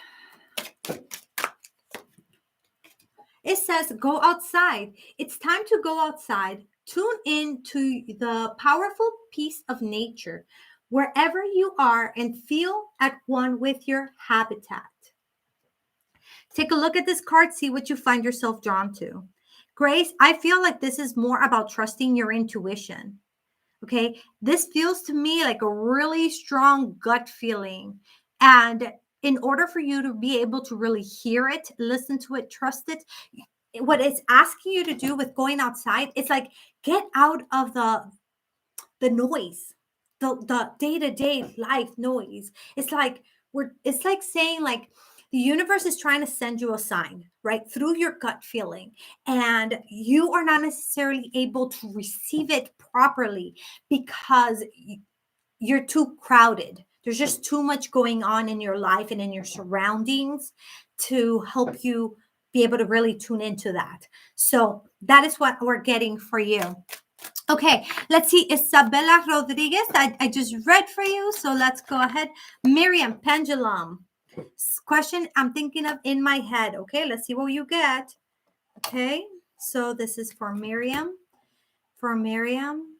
It says go outside. It's time to go outside. Tune in to the powerful peace of nature wherever you are and feel at one with your habitat. Take a look at this card. See what you find yourself drawn to. Grace, I feel like this is more about trusting your intuition. Okay. This feels to me like a really strong gut feeling. And in order for you to be able to really hear it, listen to it, trust it, what it's asking you to do with going outside, it's like get out of the noise, the day-to-day life noise. It's like saying like the universe is trying to send you a sign right through your gut feeling, and you are not necessarily able to receive it properly because you're too crowded. There's just too much going on in your life and in your surroundings to help you be able to really tune into that. So that is what we're getting for you. Okay, let's see. Isabella Rodriguez, I just read for you. So let's go ahead. Miriam, Pendulum. Question I'm thinking of in my head. Okay, let's see what you get. Okay, so this is for Miriam. For Miriam.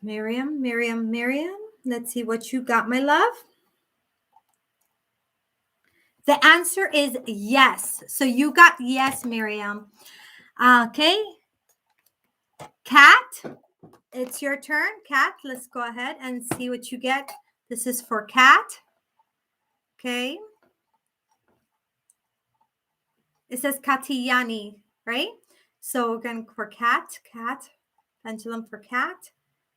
Miriam. Let's see what you got, my love. The answer is yes. So you got yes, Miriam. Okay. Kat, it's your turn. Kat, let's go ahead and see what you get. This is for Kat. Okay. It says Katiyani, right? So we're going for Kat, pendulum for Kat.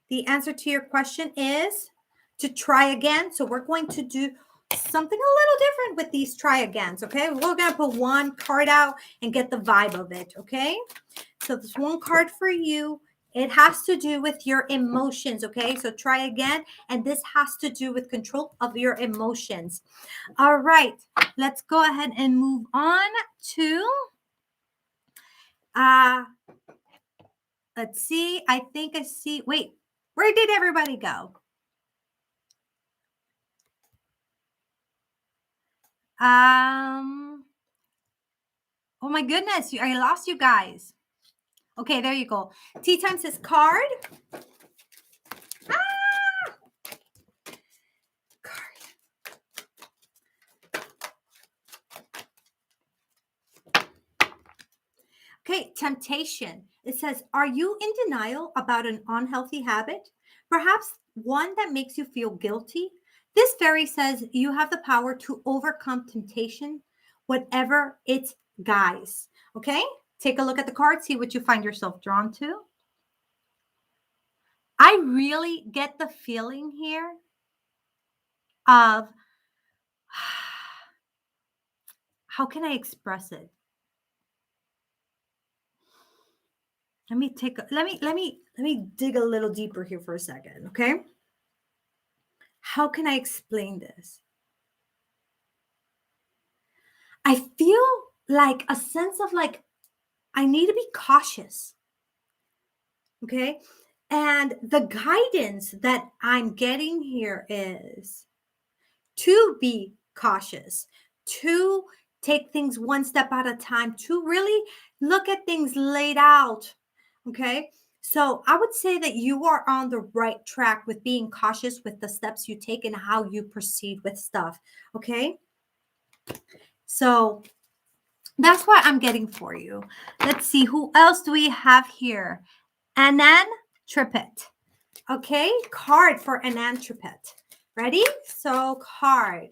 The answer to your question is to try again. So we're going to do something a little different with these try agains, okay? We're going to put one card out and get the vibe of it, okay? So this one card for you, it has to do with your emotions, okay? So try again, and this has to do with control of your emotions. All right, let's go ahead and move on to, let's see, I think I see, wait, where did everybody go? Oh my goodness, I lost you guys. Okay, there you go. Tea time says card. Card. Okay, temptation. It says, are you in denial about an unhealthy habit? Perhaps one that makes you feel guilty? This fairy says you have the power to overcome temptation, whatever its guise. Okay, take a look at the card, see what you find yourself drawn to. I really get the feeling here of how can I express it? Let me dig a little deeper here for a second, okay? How can I explain this? I feel like a sense of like I need to be cautious. Okay? And the guidance that I'm getting here is to be cautious, to take things one step at a time, to really look at things laid out. Okay? So I would say that you are on the right track with being cautious with the steps you take and how you proceed with stuff. Okay? So that's what I'm getting for you. Let's see, who else do we have here? Anand Trippett. Okay, card for Anand Trippett. Ready? So card.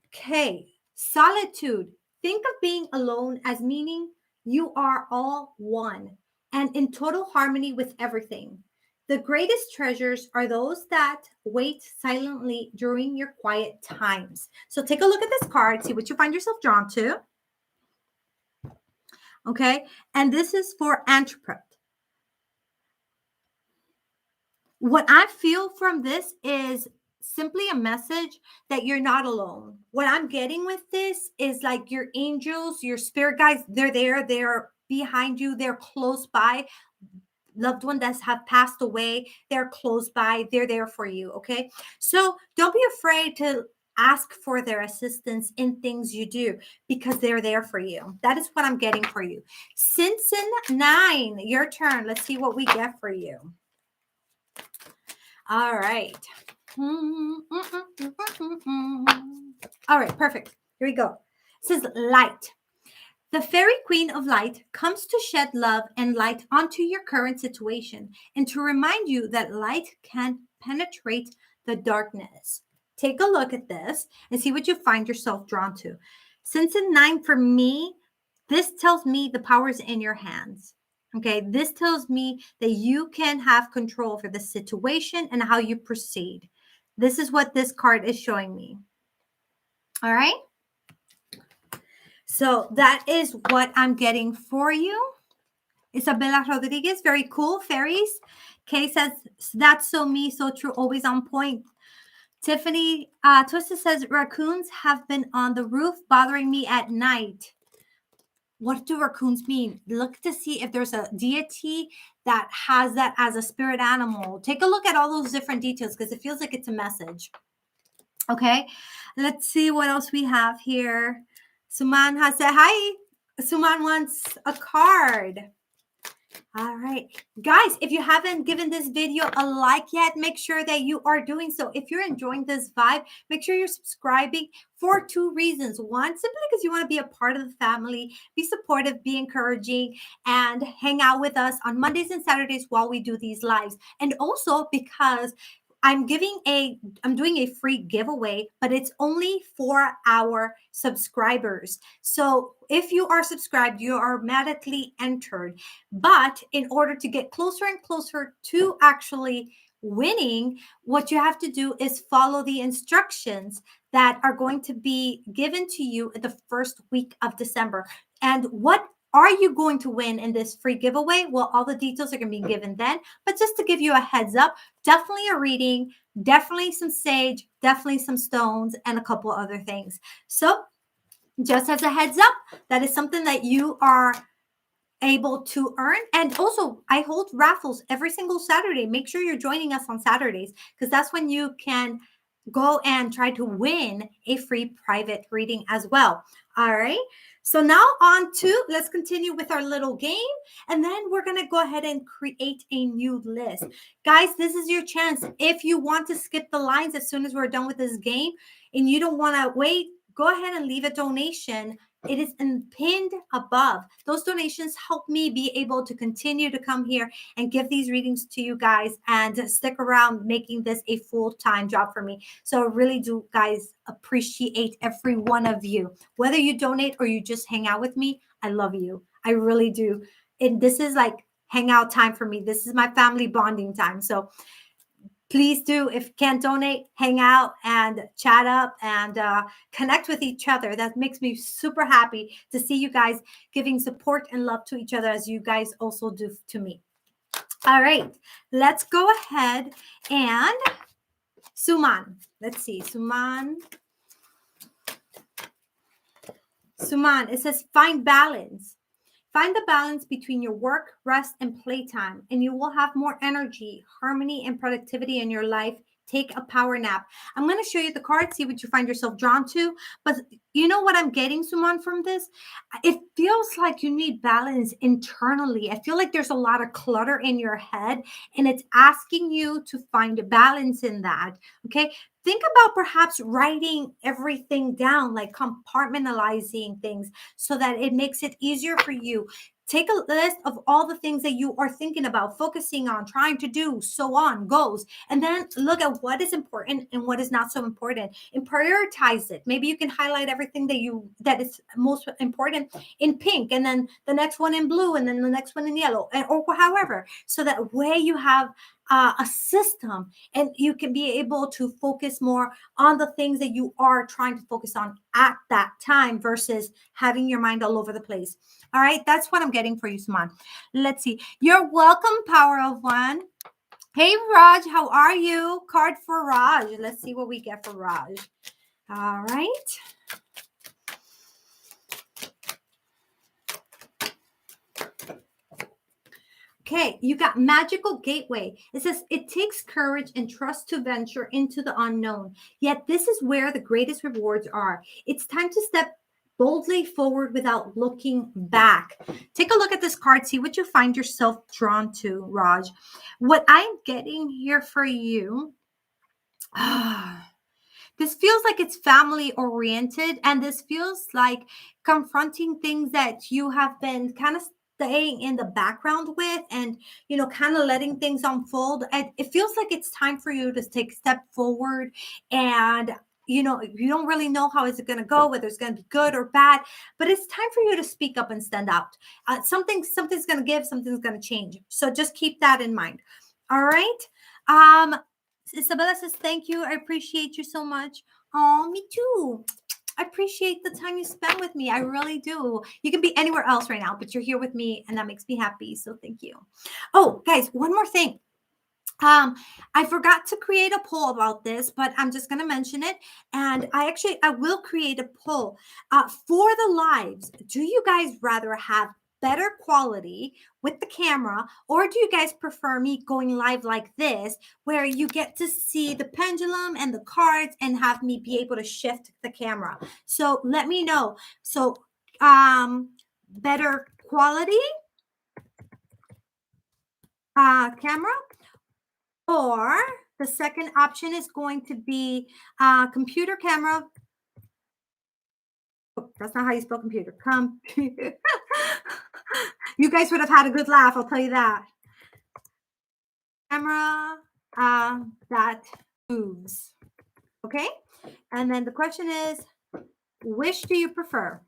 Okay, solitude. Think of being alone as meaning you are all one and in total harmony with everything. The greatest treasures are those that wait silently during your quiet times. So take a look at this card, see what you find yourself drawn to. Okay, and this is for Antrepret. What I feel from this is simply a message that you're not alone. What I'm getting with this is like your angels, your spirit guides, they're there, they're behind you, they're close by. Loved one that have passed away, they're close by, they're there for you. Okay, so don't be afraid to ask for their assistance in things you do because they're there for you. That is what I'm getting for you. Simpson 9, your turn. Let's see what we get for you. All right. All right, perfect. Here we go. It says light. The fairy queen of light comes to shed love and light onto your current situation and to remind you that light can penetrate the darkness. Take a look at this and see what you find yourself drawn to. Since in 9 for me, this tells me the power is in your hands. Okay, this tells me that you can have control for the situation and how you proceed. This is what this card is showing me. All right. So that is what I'm getting for you. Isabella Rodriguez, very cool. Fairies. Kay says, that's so me, so true, always on point. Tiffany Twisted says, raccoons have been on the roof bothering me at night. What do raccoons mean? Look to see if there's a deity that has that as a spirit animal. Take a look at all those different details because it feels like it's a message. Okay, let's see what else we have here. Suman has said, hi. Suman wants a card. All right, guys, if you haven't given this video a like yet, make sure that you are doing so. If you're enjoying this vibe, make sure you're subscribing for 2 reasons. One, simply because you want to be a part of the family, be supportive, be encouraging, and hang out with us on Mondays and Saturdays while we do these lives. And also because I'm doing a free giveaway, but it's only for our subscribers. So if you are subscribed, you are automatically entered. But in order to get closer and closer to actually winning, what you have to do is follow the instructions that are going to be given to you in the first week of December. And what are you going to win in this free giveaway? Well, all the details are going to be given then. But just to give you a heads up, definitely a reading, definitely some sage, definitely some stones, and a couple other things. So just as a heads up, that is something that you are able to earn. And also, I hold raffles every single Saturday. Make sure you're joining us on Saturdays because that's when you can go and try to win a free private reading as well. All right. So now on to, let's continue with our little game. And then we're going to go ahead and create a new list. Guys, this is your chance. If you want to skip the lines as soon as we're done with this game and you don't want to wait, go ahead and leave a donation. It is pinned above. Those donations help me be able to continue to come here and give these readings to you guys and stick around making this a full-time job for me. So I really do, guys, appreciate every one of you. Whether you donate or you just hang out with me, I love you. I really do. And this is like hangout time for me. This is my family bonding time. So please do, if you can't donate, hang out and chat up and connect with each other. That makes me super happy to see you guys giving support and love to each other as you guys also do to me. All right, let's go ahead and Suman. Let's see, Suman, it says find balance. Find the balance between your work, rest, and playtime, and you will have more energy, harmony, and productivity in your life. Take a power nap. I'm going to show you the card, see what you find yourself drawn to. But you know what I'm getting, Suman, from this? It feels like you need balance internally. I feel like there's a lot of clutter in your head, and it's asking you to find balance in that. Okay. Think about perhaps writing everything down, like compartmentalizing things so that it makes it easier for you. Take a list of all the things that you are thinking about, focusing on, trying to do, so on goes. And then look at what is important and what is not so important and prioritize it. Maybe you can highlight everything that is most important in pink, and then the next one in blue, and then the next one in yellow, or however. So that way you have a system and you can be able to focus more on the things that you are trying to focus on at that time versus having your mind all over the place. All right, that's what I'm getting for you, Suman. Let's see. You're welcome, Power of One. Hey, Raj, how are you? Card for Raj. Let's see what we get for Raj. All right. Okay, you got Magical Gateway. It says, it takes courage and trust to venture into the unknown. Yet this is where the greatest rewards are. It's time to step boldly forward without looking back. Take a look at this card. See what you find yourself drawn to, Raj. What I'm getting here for you. This feels like it's family oriented, and this feels like confronting things that you have been kind of staying in the background with, and kind of letting things unfold. And it feels like it's time for you to take a step forward. And you don't really know how is it going to go, whether it's going to be good or bad, but it's time for you to speak up and stand out. Something's going to give, something's going to change, so just keep that in mind. All right. um Isabella says, thank you. I appreciate you so much. Oh, me too. I appreciate the time you spend with me. I really do. You can be anywhere else right now, but you're here with me, and that makes me happy. So thank you. Oh, guys, one more thing. Um, I forgot to create a poll about this, but I'm just going to mention it. And I will create a poll for the lives. Do you guys rather have better quality with the camera, or do you guys prefer me going live like this, where you get to see the pendulum and the cards and have me be able to shift the camera? So let me know. So, better quality camera, or the second option is going to be computer camera. Oh, that's not how you spell computer. You guys would have had a good laugh, I'll tell you that. Camera that moves. Okay? And then the question is, which do you prefer?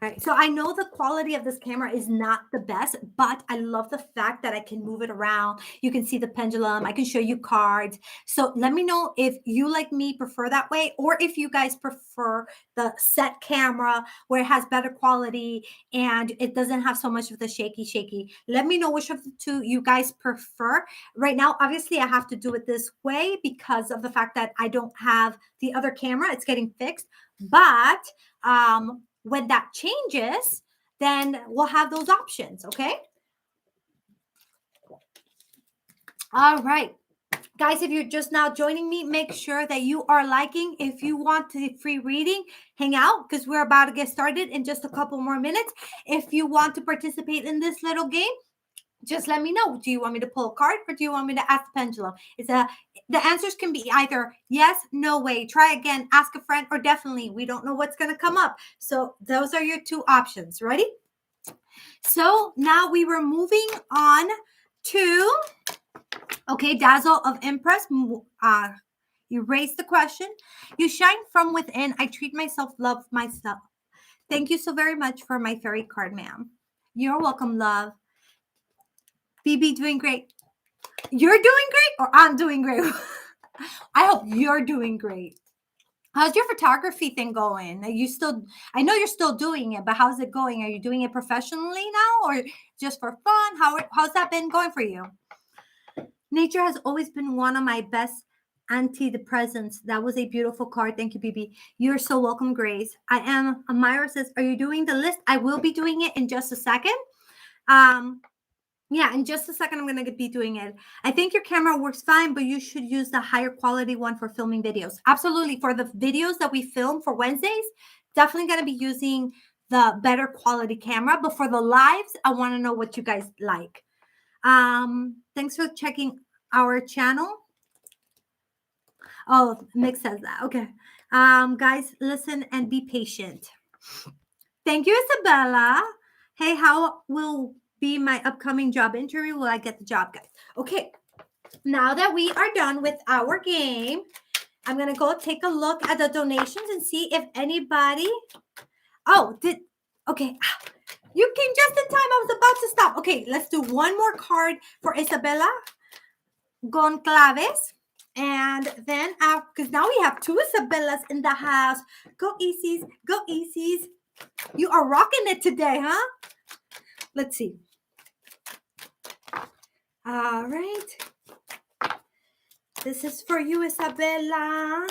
Right. So I know the quality of this camera is not the best, but I love the fact that I can move it around. You can see the pendulum. I can show you cards. So let me know if you, like me, prefer that way, or if you guys prefer the set camera where it has better quality and it doesn't have so much of the shaky. Let me know which of the two you guys prefer. Right now, obviously, I have to do it this way because of the fact that I don't have the other camera. It's getting fixed. But when that changes, then we'll have those options. Okay. All right. Guys, if you're just now joining me, make sure that you are liking. If you want the free reading, hang out because we're about to get started in just a couple more minutes. If you want to participate in this little game, just let me know. Do you want me to pull a card, or do you want me to ask the pendulum? The answers can be either yes, no way, try again, ask a friend, or definitely. We don't know what's going to come up. So those are your two options. Ready? So now we were moving on to, okay, Dazzle of Impress. You raised the question. You shine from within. I treat myself, love myself. Thank you so very much for my fairy card, ma'am. You're welcome, love. Bebe doing great. You're doing great, or I'm doing great? I hope you're doing great. How's your photography thing going? I know you're still doing it, but how's it going? Are you doing it professionally now, or just for fun? How's that been going for you? Nature has always been one of my best antidepressants. That was a beautiful card. Thank you, Bebe. You're so welcome, Grace. I am. Amira says, are you doing the list? I will be doing it in just a second. Yeah, in just a second, I'm going to be doing it. I think your camera works fine, but you should use the higher quality one for filming videos. Absolutely. For the videos that we film for Wednesdays, definitely going to be using the better quality camera. But for the lives, I want to know what you guys like. Thanks for checking our channel. Oh, Mick says that. Okay. Guys, listen and be patient. Thank you, Isabella. Hey, how will be my upcoming job interview? Will I get the job, guys? Okay. Now that we are done with our game, I'm going to go take a look at the donations and see if anybody. Okay. You came just in time. I was about to stop. Okay, let's do one more card for Isabella Gonclaves. And then, because now we have two Isabellas in the house. Go Easies. Go Easies. You are rocking it today, huh? Let's see. All right. This is for you, Isabella.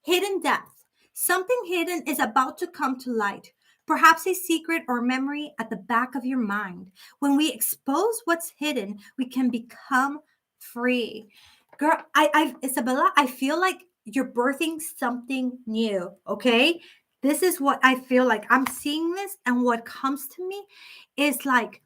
Hidden depth. Something hidden is about to come to light. Perhaps a secret or memory at the back of your mind. When we expose what's hidden, we can become free. Girl, Isabella, I feel like you're birthing something new. Okay. This is what I feel like. I'm seeing this, and what comes to me is like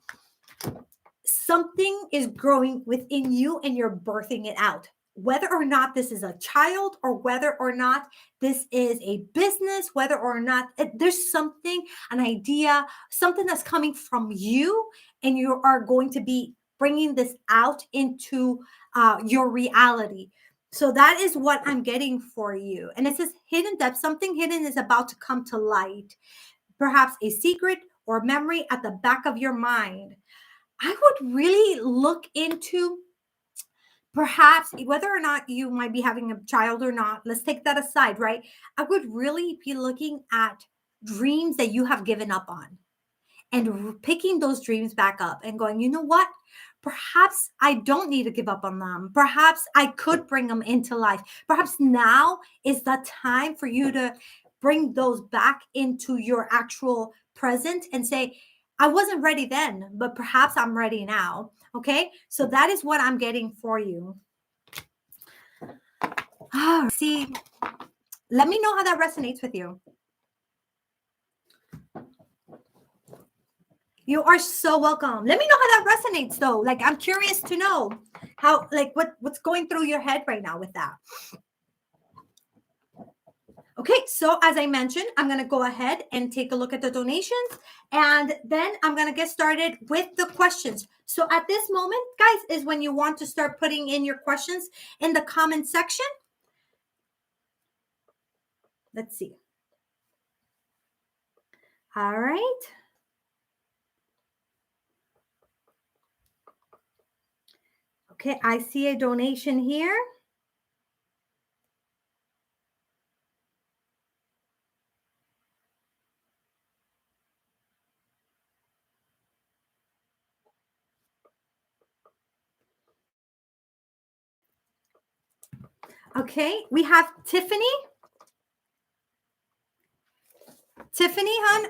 something is growing within you and you're birthing it out. Whether or not this is a child, or whether or not this is a business, whether or not there's something, an idea, something that's coming from you, and you are going to be bringing this out into your reality. So that is what I'm getting for you. And it says hidden depth, something hidden is about to come to light, perhaps a secret or memory at the back of your mind. I would really look into perhaps whether or not you might be having a child or not. Let's take that aside, right? I would really be looking at dreams that you have given up on, and picking those dreams back up and going, you know what? Perhaps I don't need to give up on them. Perhaps I could bring them into life. Perhaps now is the time for you to bring those back into your actual present and say, I wasn't ready then, but perhaps I'm ready now. Okay. So that is what I'm getting for you. See, let me know how that resonates with you. You are so welcome. Let me know how that resonates though. Like, I'm curious to know how, like, what's going through your head right now with that. Okay, so as I mentioned, I'm going to go ahead and take a look at the donations, and then I'm going to get started with the questions. So at this moment, guys, is when you want to start putting in your questions in the comment section. Let's see. All right. Okay, I see a donation here. Okay, we have Tiffany. Tiffany, hon,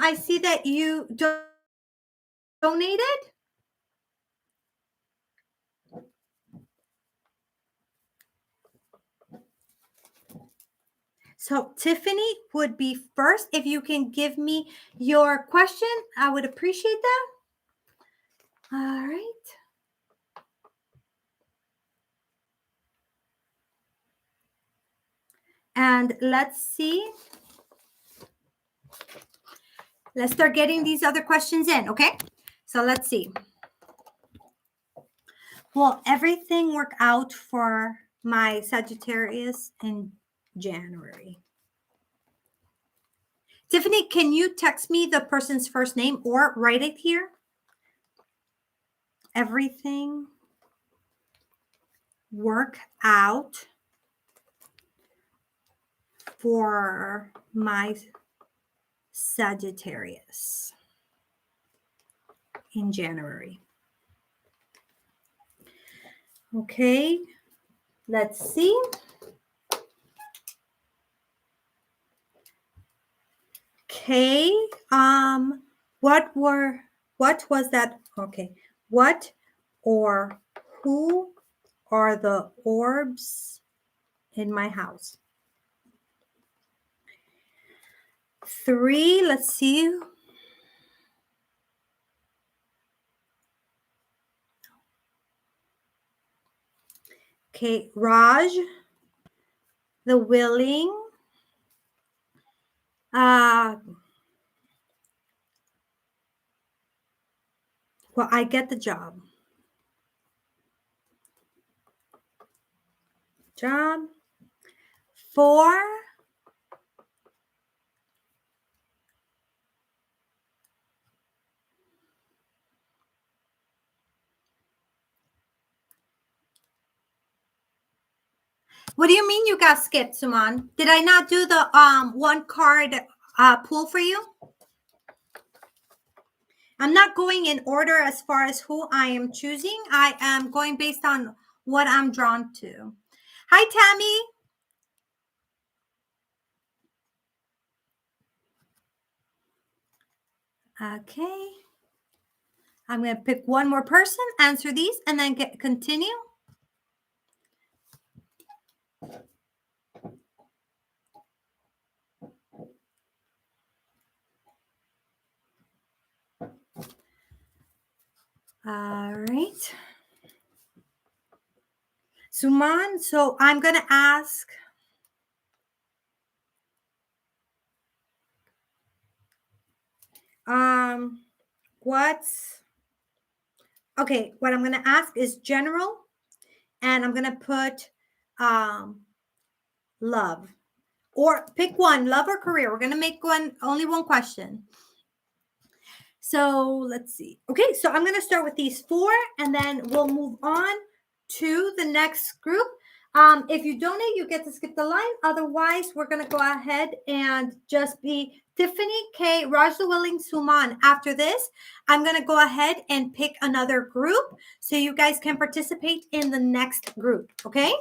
I see that you donated. So Tiffany would be first. If you can give me your question, I would appreciate that. All right. And let's see. Let's start getting these other questions in, okay? So let's see. Will everything work out for my Sagittarius in January? Tiffany, can you text me the person's first name or write it here? Everything work out for my Sagittarius in January. Okay, let's see. Okay, what was that? Okay, what or who are the orbs in my house? 3, let's see. Okay, Raj, the willing, well, I get the job. Job. 4, what do you mean you got skipped, Suman? Did I not do the one card pool for you? I'm not going in order as far as who I am choosing. I am going based on what I'm drawn to. Hi, Tammy. Okay. I'm going to pick one more person, answer these, and then continue. All right. Suman, so I'm going to ask, what's, okay, what I'm going to ask is general, and I'm going to put love. Or pick one, love or career. We're going to make only one question. So let's see. Okay, so I'm going to start with these 4, and then we'll move on to the next group. If you donate, you get to skip the line. Otherwise, we're going to go ahead and just be Tiffany, Kay, Raj Willing, Suman. After this, I'm going to go ahead and pick another group so you guys can participate in the next group, okay?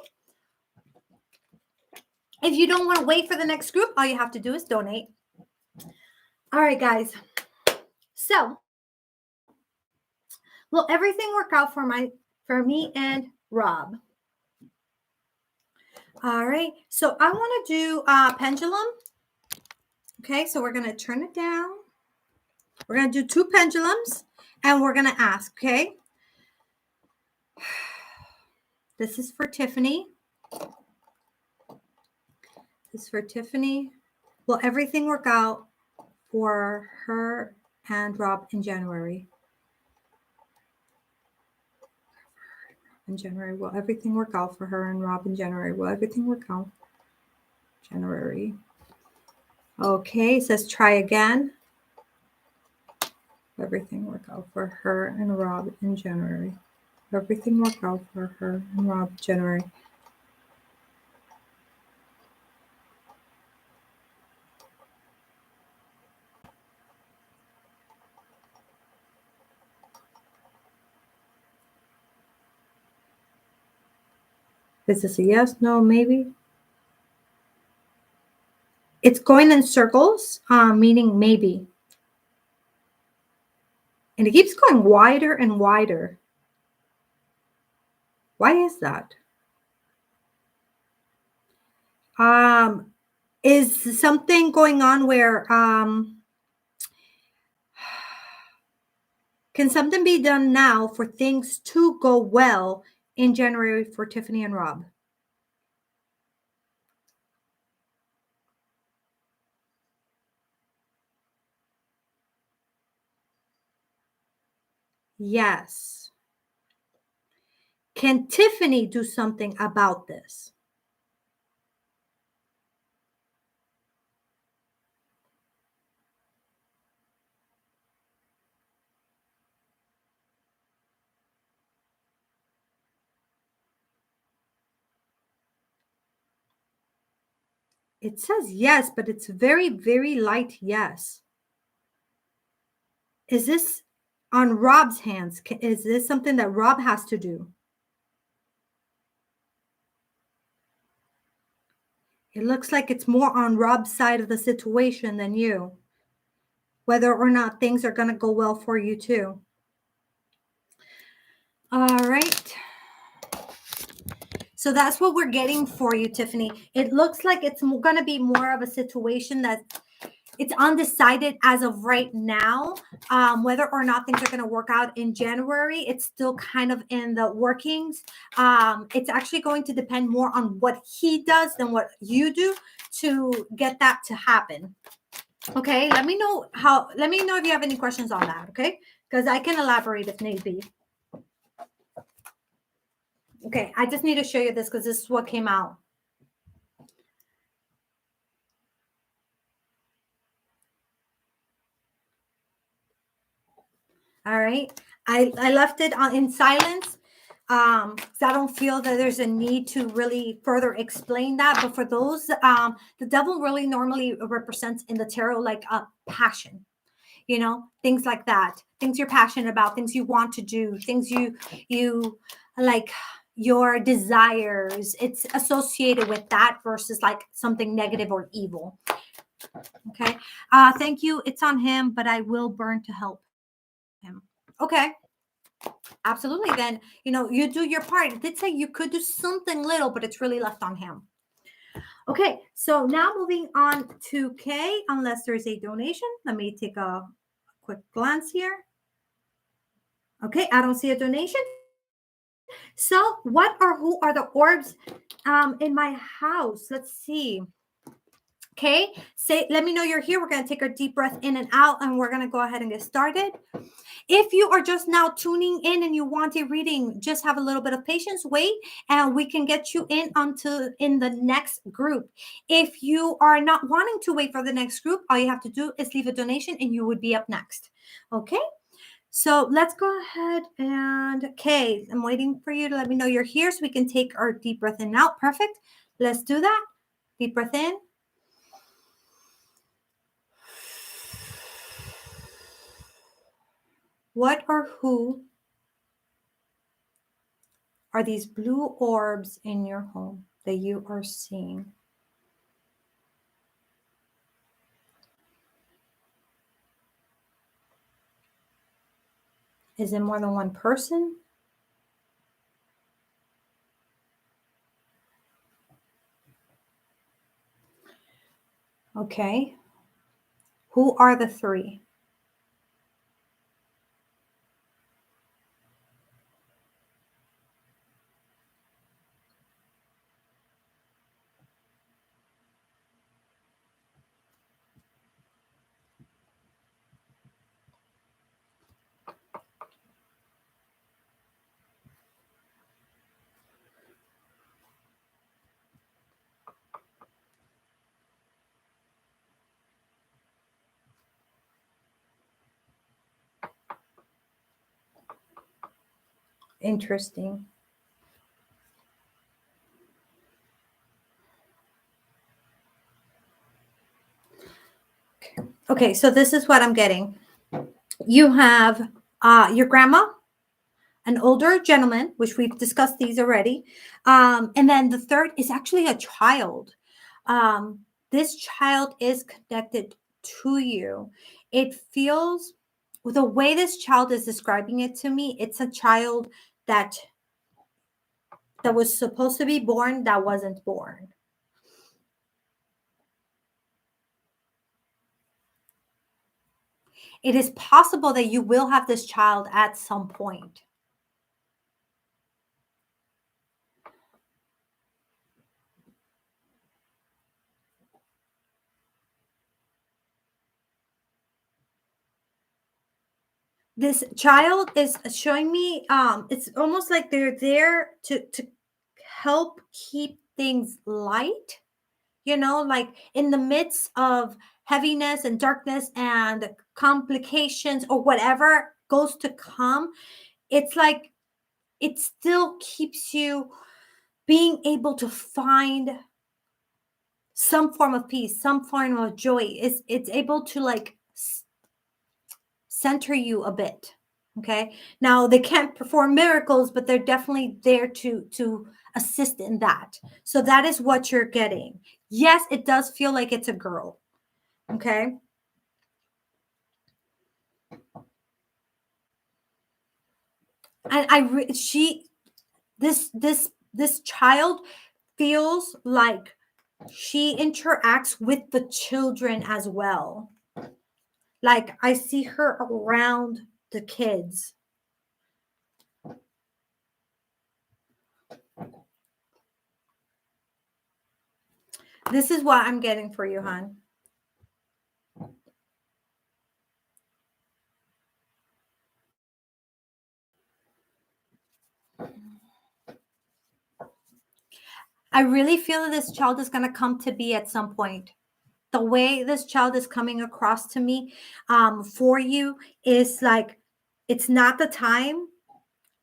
If you don't want to wait for the next group, all you have to do is donate. All right, guys. So, will everything work out for me and Rob? All right. So I want to do pendulum. Okay. So we're going to turn it down. We're going to do 2 pendulums, and we're going to ask, okay? This is for Tiffany. This is for Tiffany. Will everything work out for her and Rob in January? In January, will everything work out for her and Rob in January? Will everything work out? January. Okay, it says try again. Will everything work out for her and Rob in January? Will everything work out for her and Rob January? Is this a yes, no, maybe? It's going in circles, meaning maybe. And it keeps going wider and wider. Why is that? Is something going on where can something be done now for things to go well in January for Tiffany and Rob? Yes. Can Tiffany do something about this? It says yes, but it's very, very light yes. Is this on Rob's hands? Is this something that Rob has to do? It looks like it's more on Rob's side of the situation than you, whether or not things are going to go well for you too. All right. So that's what we're getting for you, Tiffany. It looks like it's going to be more of a situation that it's undecided as of right now, whether or not things are going to work out in January. It's still kind of in the workings. It's actually going to depend more on what he does than what you do to get that to happen. Okay, let me know if you have any questions on that, okay? Because I can elaborate if need be. Okay, I just need to show you this because this is what came out. All right. I left it in silence because I don't feel that there's a need to really further explain that. But for those, the devil really normally represents in the tarot like a passion, things like that, things you're passionate about, things you want to do, things you like, your desires. It's associated with that versus like something negative or evil. Okay. Thank you. It's on him, but I will burn to help him. Okay. Absolutely. Then, you do your part. It did say you could do something little, but it's really left on him. Okay. So now moving on to Kay, unless there's a donation. Let me take a quick glance here. Okay, I don't see a donation. So, what or who are the orbs in my house? Let's see. Okay, let me know you're here. We're going to take a deep breath in and out, and we're going to go ahead and get started. If you are just now tuning in and you want a reading, just have a little bit of patience, wait, and we can get you in the next group. If you are not wanting to wait for the next group, all you have to do is leave a donation and you would be up next. Okay, so let's go ahead and, okay, I'm waiting for you to let me know you're here so we can take our deep breath in and out. Perfect. Let's do that. Deep breath in. What or who are these blue orbs in your home that you are seeing? Is it more than one person? Okay. Who are the three? Interesting. Okay, so this is what I'm getting. You have your grandma, an older gentleman, which we've discussed these already. And then the third is actually a child. This child is connected to you. It feels, the way this child is describing it to me, it's a child that was supposed to be born that wasn't born. It is possible that you will have this child at some point. This child is showing me, it's almost like they're there to help keep things light, like in the midst of heaviness and darkness and complications or whatever goes to come. It's like it still keeps you being able to find some form of peace, some form of joy. It's able to like center you a bit. Okay, now they can't perform miracles, but they're definitely there to assist in that. So that is what you're getting. Yes, it does feel like it's a girl. Okay, and she, this child feels like she interacts with the children as well. Like I see her around the kids. This is what I'm getting for you, hon. I really feel that this child is going to come to be at some point. The way this child is coming across to me for you is like it's not the time,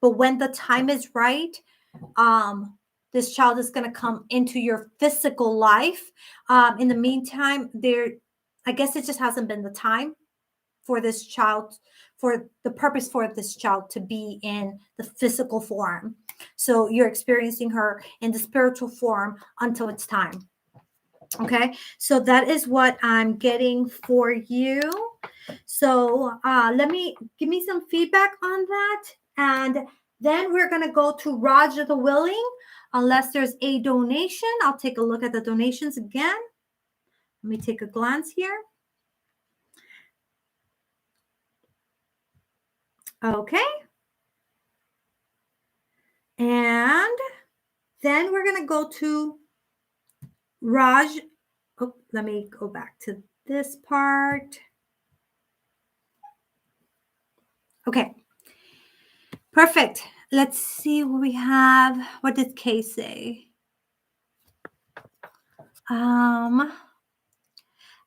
but when the time is right, this child is going to come into your physical life. In the meantime, I guess it just hasn't been the time for this child, for the purpose for this child to be in the physical form. So you're experiencing her in the spiritual form until it's time. Okay, so that is what I'm getting for you. So give me some feedback on that, and then we're going to go to Roger the Willing. Unless there's a donation, I'll take a look at the donations again. Let me take a glance here. Okay. Then we're going to go to Raj. Oh, let me go back to this part. Okay, perfect. Let's see what we have. What did Kay say? Um,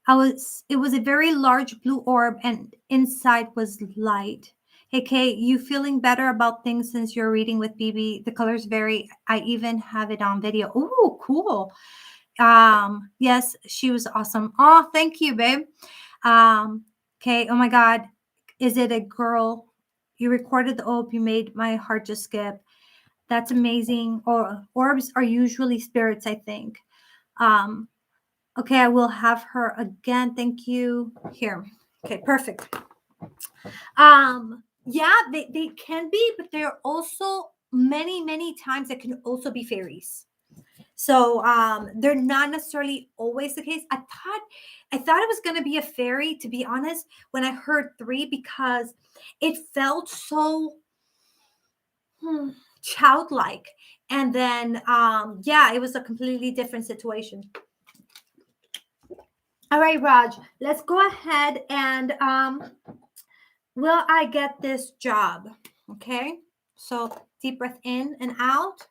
it was a very large blue orb and inside was light. Hey Kay, you feeling better about things since you're reading with Bebe? The colors vary. I even have it on video. Oh, cool. Yes, she was awesome. Oh, thank you, babe. Okay, oh my God. Is it a girl? You recorded the orb, you made my heart just skip. That's amazing. Or orbs are usually spirits, I think. Um, okay, I will have her again. Thank you. Here. Okay, perfect. Yeah, they can be, but there are also many times that can also be fairies. So they're not necessarily always the case. I thought it was gonna be a fairy, to be honest, when I heard three, because it felt so hmm, childlike. And then yeah, it was a completely different situation. All right, Raj, let's go ahead and will I get this job? Okay. So deep breath in and out.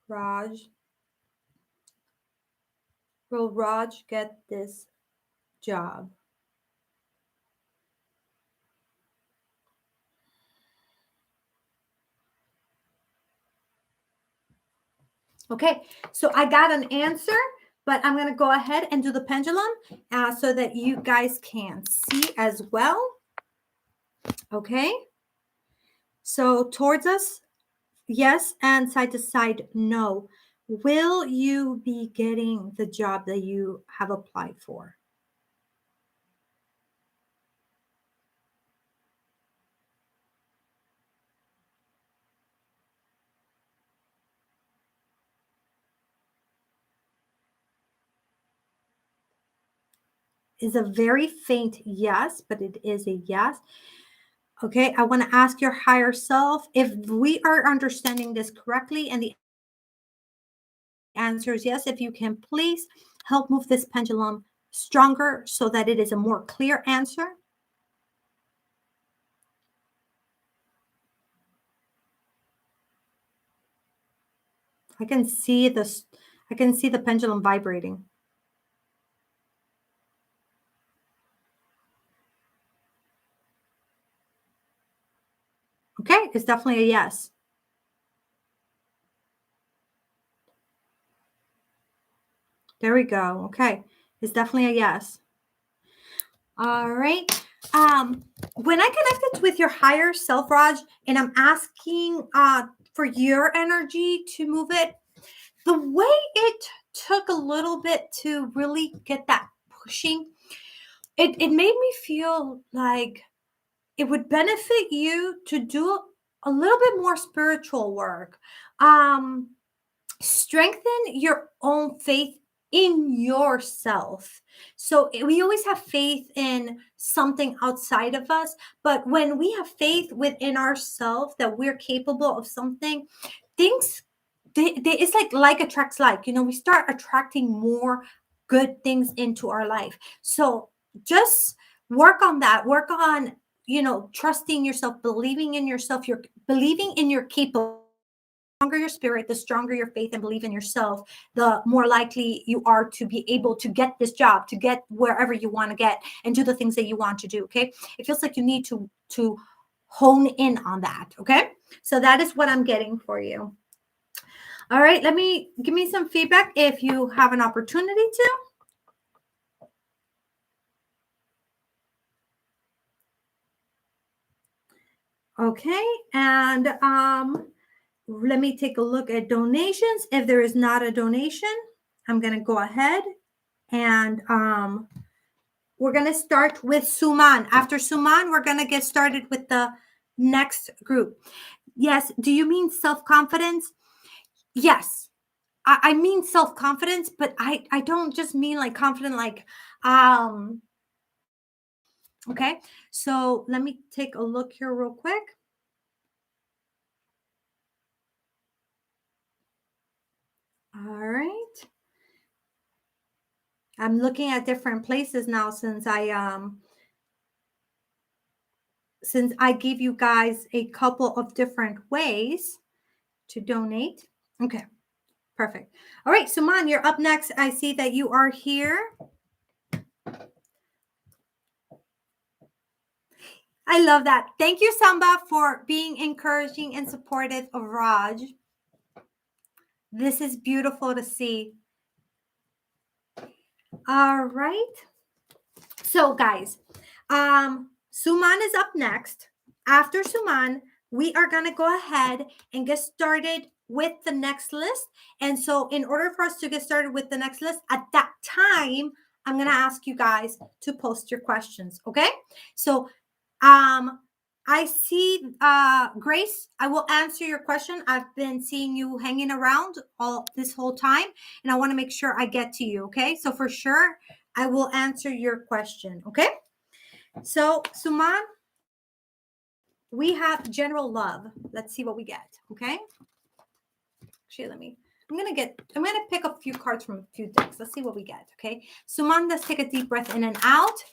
Raj, will Raj get this job? Okay, so I got an answer, but I'm going to go ahead and do the pendulum so that you guys can see as well. Okay, so towards us, yes, and side to side, no. Will you be getting the job that you have applied for? Is a very faint yes, but it is a yes. Okay, I want to ask your higher self if we are understanding this correctly, and the answer is yes. If you can please help move this pendulum stronger so that it is a more clear answer. I can see this. I can see the pendulum vibrating. Okay, it's definitely a yes. There we go. Okay, it's definitely a yes. All right. When I connected with your higher self, Raj, and I'm asking for your energy to move it, the way it took a little bit to really get that pushing, it made me feel like it would benefit you to do a little bit more spiritual work. Um, Strengthen your own faith in yourself. So we always have faith in something outside of us, but when we have faith within ourselves that we're capable of something, things it's like attracts like, we start attracting more good things into our life. So just work on that. Work on, trusting yourself, believing in yourself. You're believing in your capability. Stronger your spirit, the stronger your faith and belief in yourself, the more likely you are to be able to get this job, to get wherever you want to get and do the things that you want to do. Okay. It feels like you need to hone in on that. Okay. So that is what I'm getting for you. All right. Give me some feedback if you have an opportunity to. Okay. And let me take a look at donations. If there is not a donation, I'm going to go ahead and we're going to start with Suman. After Suman, we're going to get started with the next group. Yes. Do you mean self-confidence? Yes. I mean self-confidence, but I don't just mean like confident, like, Okay, so let me take a look here real quick. All right. I'm looking at different places now since I gave you guys a couple of different ways to donate. Okay, perfect. All right, Suman, you're up next. I see that you are here. I love that. Thank you, Samba, for being encouraging and supportive of Raj. This is beautiful to see. All right. So, guys, Suman is up next. After Suman, we are going to go ahead and get started with the next list. And so, in order for us to get started with the next list, at that time, I'm going to ask you guys to post your questions. Okay. So, I see Grace, I will answer your question. I've been seeing you hanging around all this whole time, and I want to make sure I get to you. Okay. So, for sure, I will answer your question. Okay. So, Suman, we have general love. Let's see what we get. Okay. Actually, I'm gonna pick a few cards from a few decks. Let's see what we get. Okay. Suman, let's take a deep breath in and out.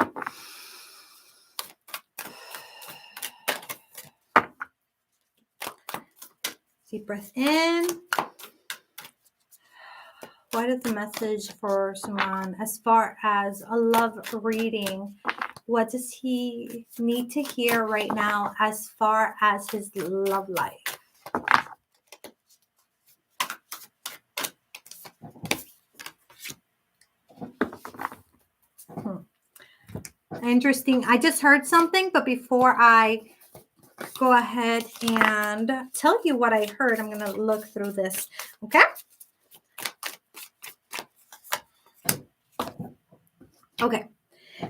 Deep breath in. What is the message for Suman as far as a love reading? What does he need to hear right now as far as his love life? Interesting. I just heard something, but before I go ahead and tell you what I heard, I'm going to look through this. Okay. Okay.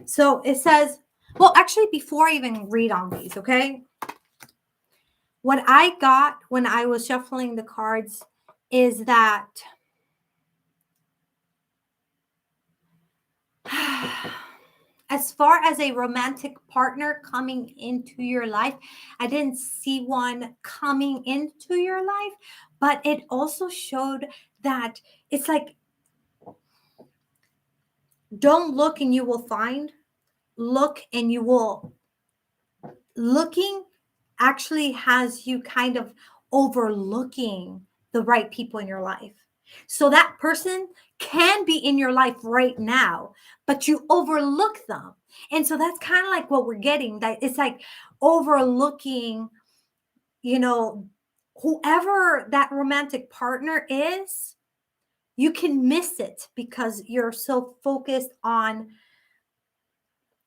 So it says, well, actually, before I even read on these, okay, what I got when I was shuffling the cards is that as far as a romantic partner coming into your life, I didn't see one coming into your life, but it also showed that it's like, don't look and you will find, look and you will. Looking actually has you kind of overlooking the right people in your life. So that person can be in your life right now, but you overlook them. And so that's kind of like what we're getting, that it's like overlooking, whoever that romantic partner is, you can miss it because you're so focused on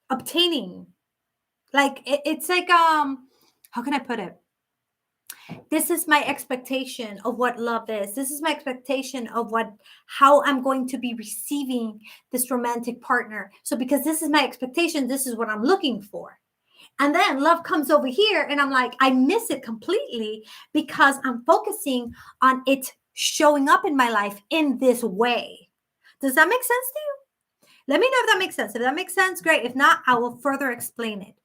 obtaining. Like it's like how can I put it? This is my expectation of what love is. This is my expectation of how I'm going to be receiving this romantic partner. So because this is my expectation, this is what I'm looking for. And then love comes over here and I'm like, I miss it completely because I'm focusing on it showing up in my life in this way. Does that make sense to you? Let me know if that makes sense. If that makes sense, great. If not, I will further explain it.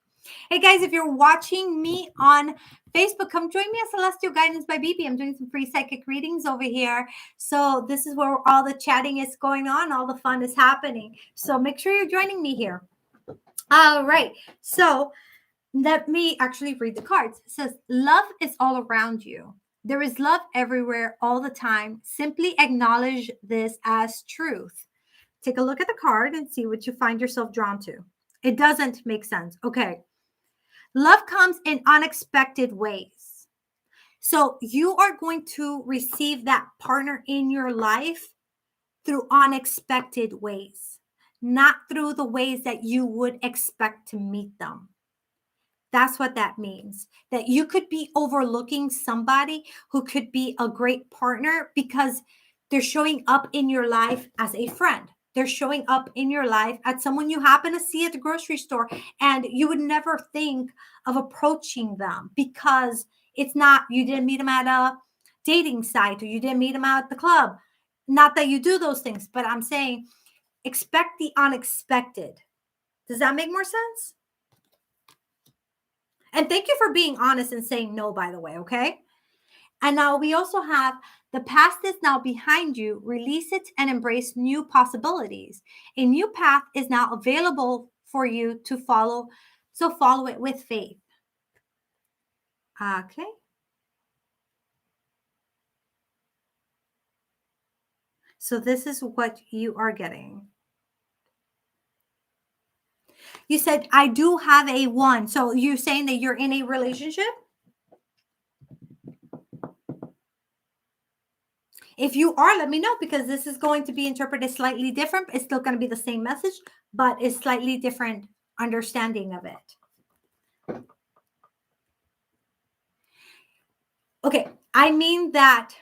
Hey guys, if you're watching me on Facebook, come join me at Celestial Guidance by Bebe. I'm doing some free psychic readings over here. So this is where all the chatting is going on, all the fun is happening. So make sure you're joining me here. All right. So let me actually read the cards. It says, love is all around you. There is love everywhere all the time. Simply acknowledge this as truth. Take a look at the card and see what you find yourself drawn to. It doesn't make sense. Okay. Love comes in unexpected ways. So you are going to receive that partner in your life through unexpected ways, not through the ways that you would expect to meet them. That's what that means. That you could be overlooking somebody who could be a great partner because they're showing up in your life as a friend. They're showing up in your life as someone you happen to see at the grocery store, and you would never think of approaching them because it's not, you didn't meet them at a dating site or you didn't meet them out at the club. Not that you do those things, but I'm saying expect the unexpected. Does that make more sense? And thank you for being honest and saying no, by the way, okay? And now we also have the past is now behind you. Release it and embrace new possibilities. A new path is now available for you to follow. So follow it with faith. Okay. So this is what you are getting. You said, I do have a one. So you're saying that you're in a relationship? If you are, let me know, because this is going to be interpreted slightly different. It's still going to be the same message, but it's slightly different understanding of it. Okay. I mean that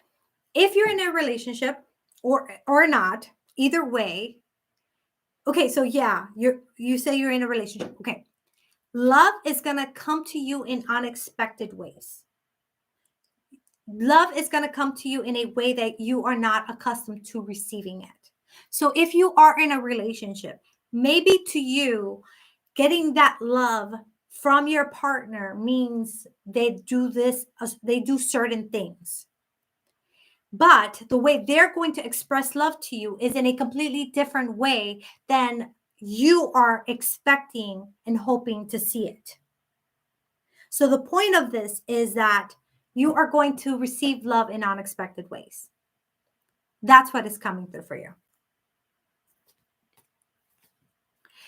if you're in a relationship or not, either way. Okay. So yeah, you say you're in a relationship. Okay. Love is going to come to you in unexpected ways. Love is going to come to you in a way that you are not accustomed to receiving it. So if you are in a relationship, maybe to you, getting that love from your partner means they do certain things. But the way they're going to express love to you is in a completely different way than you are expecting and hoping to see it. So the point of this is that you are going to receive love in unexpected ways. That's what is coming through for you.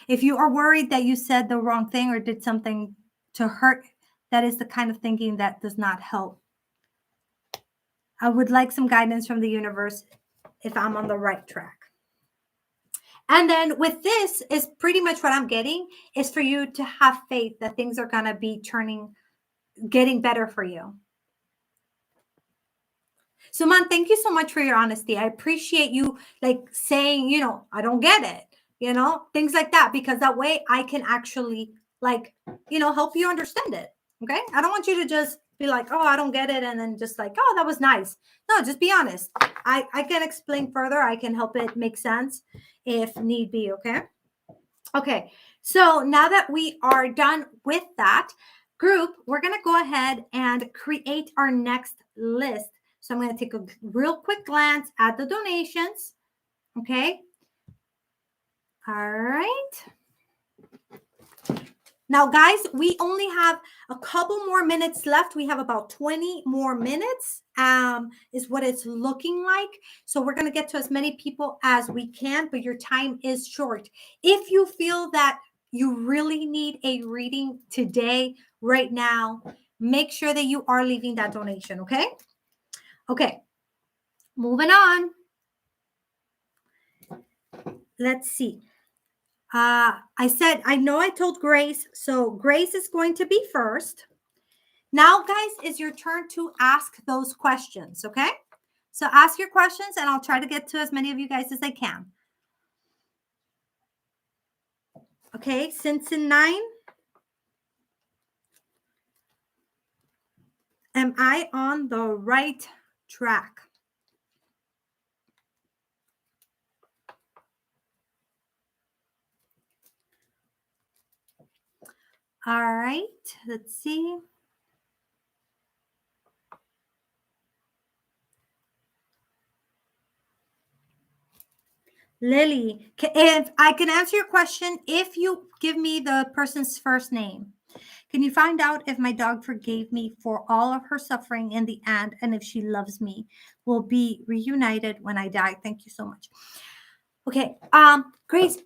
If you are worried that you said the wrong thing or did something to hurt, that is the kind of thinking that does not help. I would like some guidance from the universe if I'm on the right track. And then with this is pretty much what I'm getting is for you to have faith that things are going to be getting better for you. Suman, thank you so much for your honesty. I appreciate you saying, I don't get it, things like that, because that way I can actually help you understand it. Okay. I don't want you to just be like, oh, I don't get it. And then just like, oh, that was nice. No, just be honest. I can explain further. I can help it make sense if need be. Okay. Okay. So now that we are done with that group, we're going to go ahead and create our next list. So I'm going to take a real quick glance at the donations. Okay. All right. Now, guys, we only have a couple more minutes left. We have about 20 more minutes is what it's looking like. So we're going to get to as many people as we can, but your time is short. If you feel that you really need a reading today, right now, make sure that you are leaving that donation, okay? Okay, moving on. Let's see. I know I told Grace, so Grace is going to be first. Now, guys, it's your turn to ask those questions, okay? So ask your questions, and I'll try to get to as many of you guys as I can. Okay, Simpson 9. Am I on the right track? All right, let's see. Lily, if I can answer your question, if you give me the person's first name. Can you find out if my dog forgave me for all of her suffering in the end, and if she loves me, we'll be reunited when I die? Thank you so much. Okay, Grace,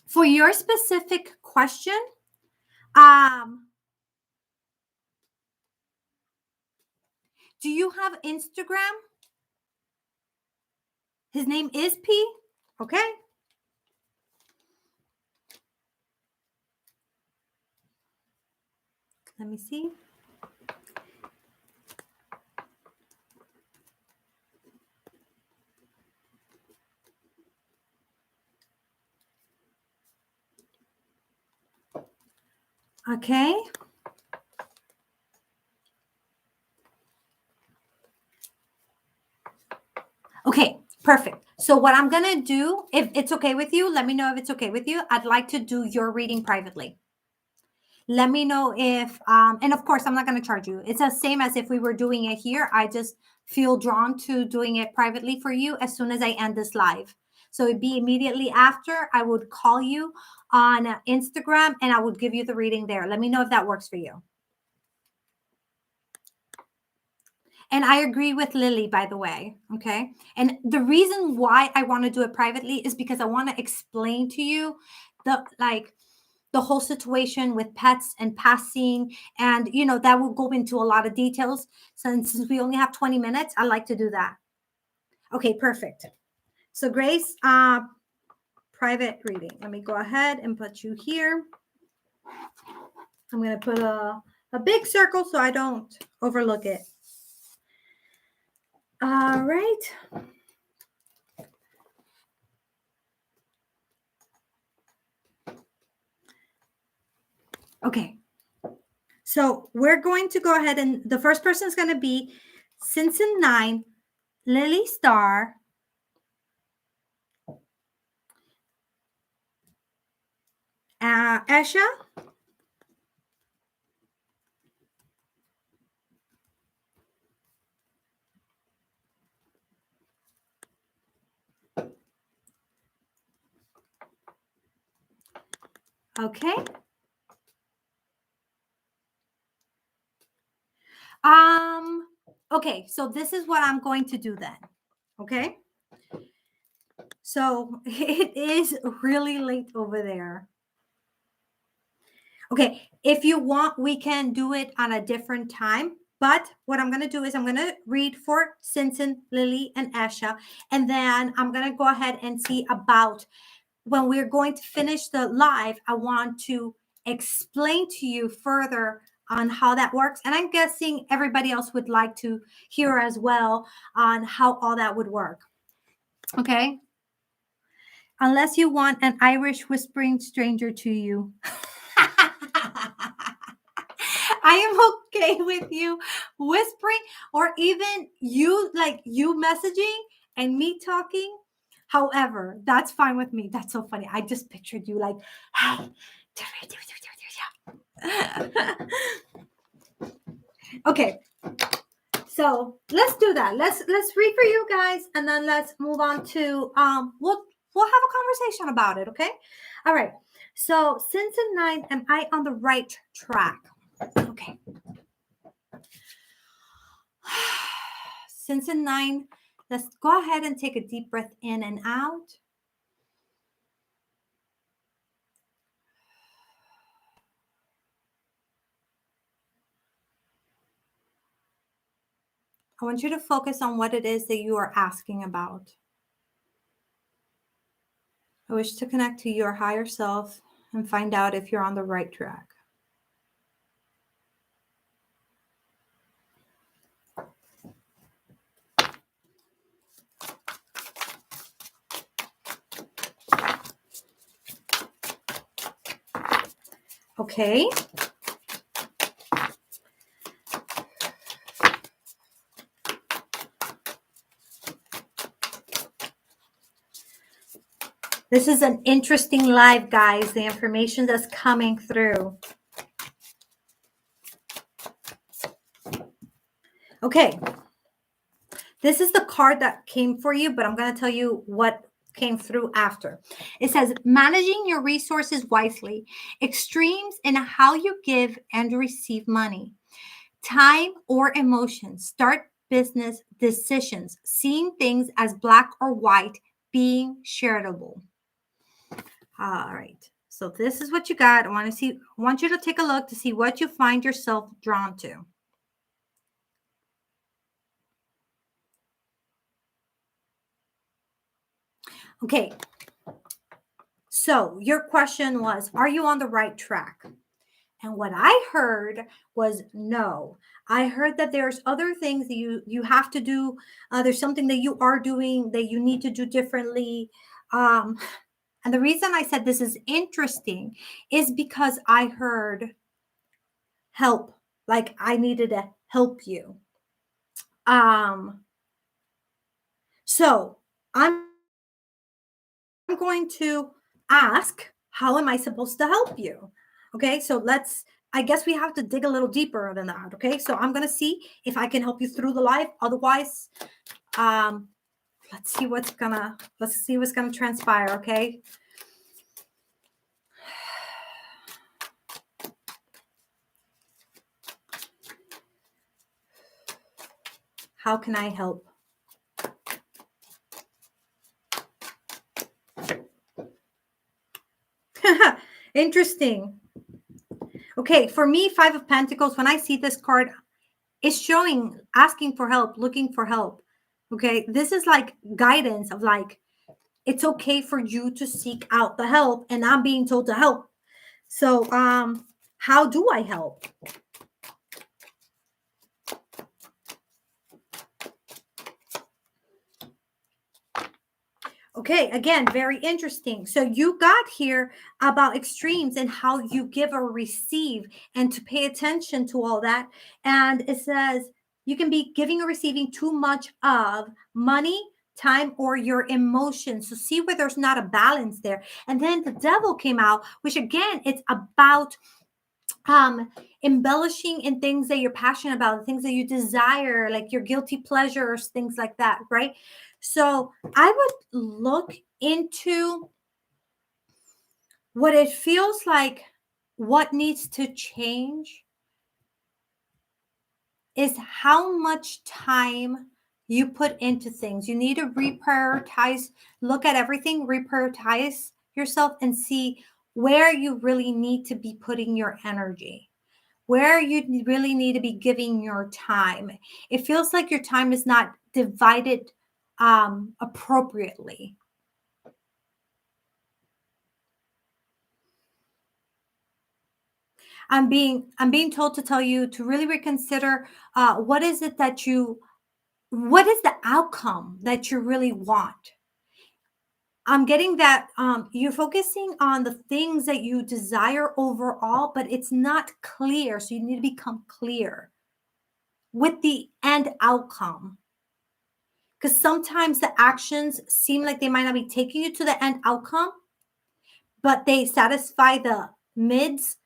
for your specific question, do you have Instagram? His name is P. Okay. Let me see. Okay. Okay, perfect. So what I'm going to do, if it's okay with you, let me know if it's okay with you. I'd like to do your reading privately. Let me know if, and of course, I'm not going to charge you. It's the same as if we were doing it here. I just feel drawn to doing it privately for you as soon as I end this live. So it'd be immediately after. I would call you on Instagram and I would give you the reading there. Let me know if that works for you. And I agree with Lily, by the way. Okay. And the reason why I want to do it privately is because I want to explain to you the whole situation with pets and passing. And, that will go into a lot of details. Since we only have 20 minutes, I like to do that. Okay, perfect. So Grace, private reading. Let me go ahead and put you here. I'm going to put a big circle so I don't overlook it. All right. Okay. So we're going to go ahead and the first person is going to be Simpson 9, Lily Star, Esha, okay. Okay, so this is what I'm going to do then. Okay. So it is really late over there. Okay, if you want, we can do it on a different time. But what I'm going to do is I'm going to read for Simpson, Lily, and Esha. And then I'm going to go ahead and see about when we're going to finish the live. I want to explain to you further on how that works. And I'm guessing everybody else would like to hear as well on how all that would work. Okay. Unless you want an Irish whispering stranger to you. I am okay with you whispering or even you messaging and me talking. However, that's fine with me. That's so funny. I just pictured you like, hey. Okay. So let's do that. Let's read for you guys and then let's move on to we'll have a conversation about it, okay? All right. So Simpson 9, am I on the right track? Okay. Simpson 9, let's go ahead and take a deep breath in and out. I want you to focus on what it is that you are asking about. I wish to connect to your higher self and find out if you're on the right track. Okay. This is an interesting live, guys. The information that's coming through. Okay. This is the card that came for you, but I'm going to tell you what came through after. It says, managing your resources wisely, extremes in how you give and receive money, time or emotions, start business decisions, seeing things as black or white, being charitable. All right. So this is what you got. I want you to take a look to see what you find yourself drawn to. Okay. So your question was, are you on the right track? And what I heard was no. I heard that there's other things that you have to do. There's something that you are doing that you need to do differently. And the reason I said this is interesting is because I heard help, like I needed to help you. So I'm going to ask, how am I supposed to help you? Okay, so let's I guess we have to dig a little deeper than that. Okay. So I'm going to see if I can help you through the live. Otherwise, um, let's see what's gonna transpire. Okay. How can I help? Interesting. Okay, for me, Five of Pentacles, when I see this card, it's showing asking for help, looking for help. Okay, this is like guidance of like, it's okay for you to seek out the help, and I'm being told to help. So, how do I help? Okay, again, very interesting. So you got here about extremes and how you give or receive and to pay attention to all that. And it says you can be giving or receiving too much of money, time, or your emotions. So see where there's not a balance there. And then the devil came out, which again, it's about embellishing in things that you're passionate about, things that you desire, like your guilty pleasures, things like that, right? So I would look into what it feels like, what needs to change is how much time you put into things. You need to reprioritize, look at everything, reprioritize yourself and see where you really need to be putting your energy, where you really need to be giving your time. It feels like your time is not divided appropriately. I'm being told to tell you to really reconsider what is it that what is the outcome that you really want. I'm getting that you're focusing on the things that you desire overall, but it's not clear. So you need to become clear with the end outcome. Because sometimes the actions seem like they might not be taking you to the end outcome, but they satisfy the mids,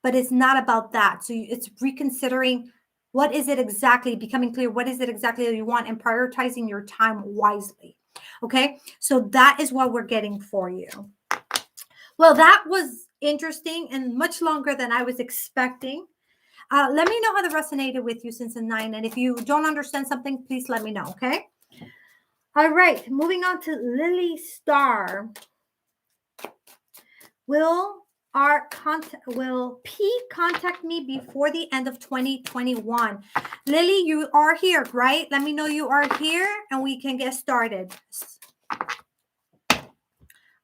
but it's not about that. So it's reconsidering what is it exactly, becoming clear, what is it exactly that you want, and prioritizing your time wisely. Okay, so that is what we're getting for you. Well, that was interesting and much longer than I was expecting. Let me know how that resonated with you since the 9. And if you don't understand something, please let me know, okay? All right, moving on to Lily Star. Will P contact me before the end of 2021? Lily, you are here, right? Let me know you are here and we can get started.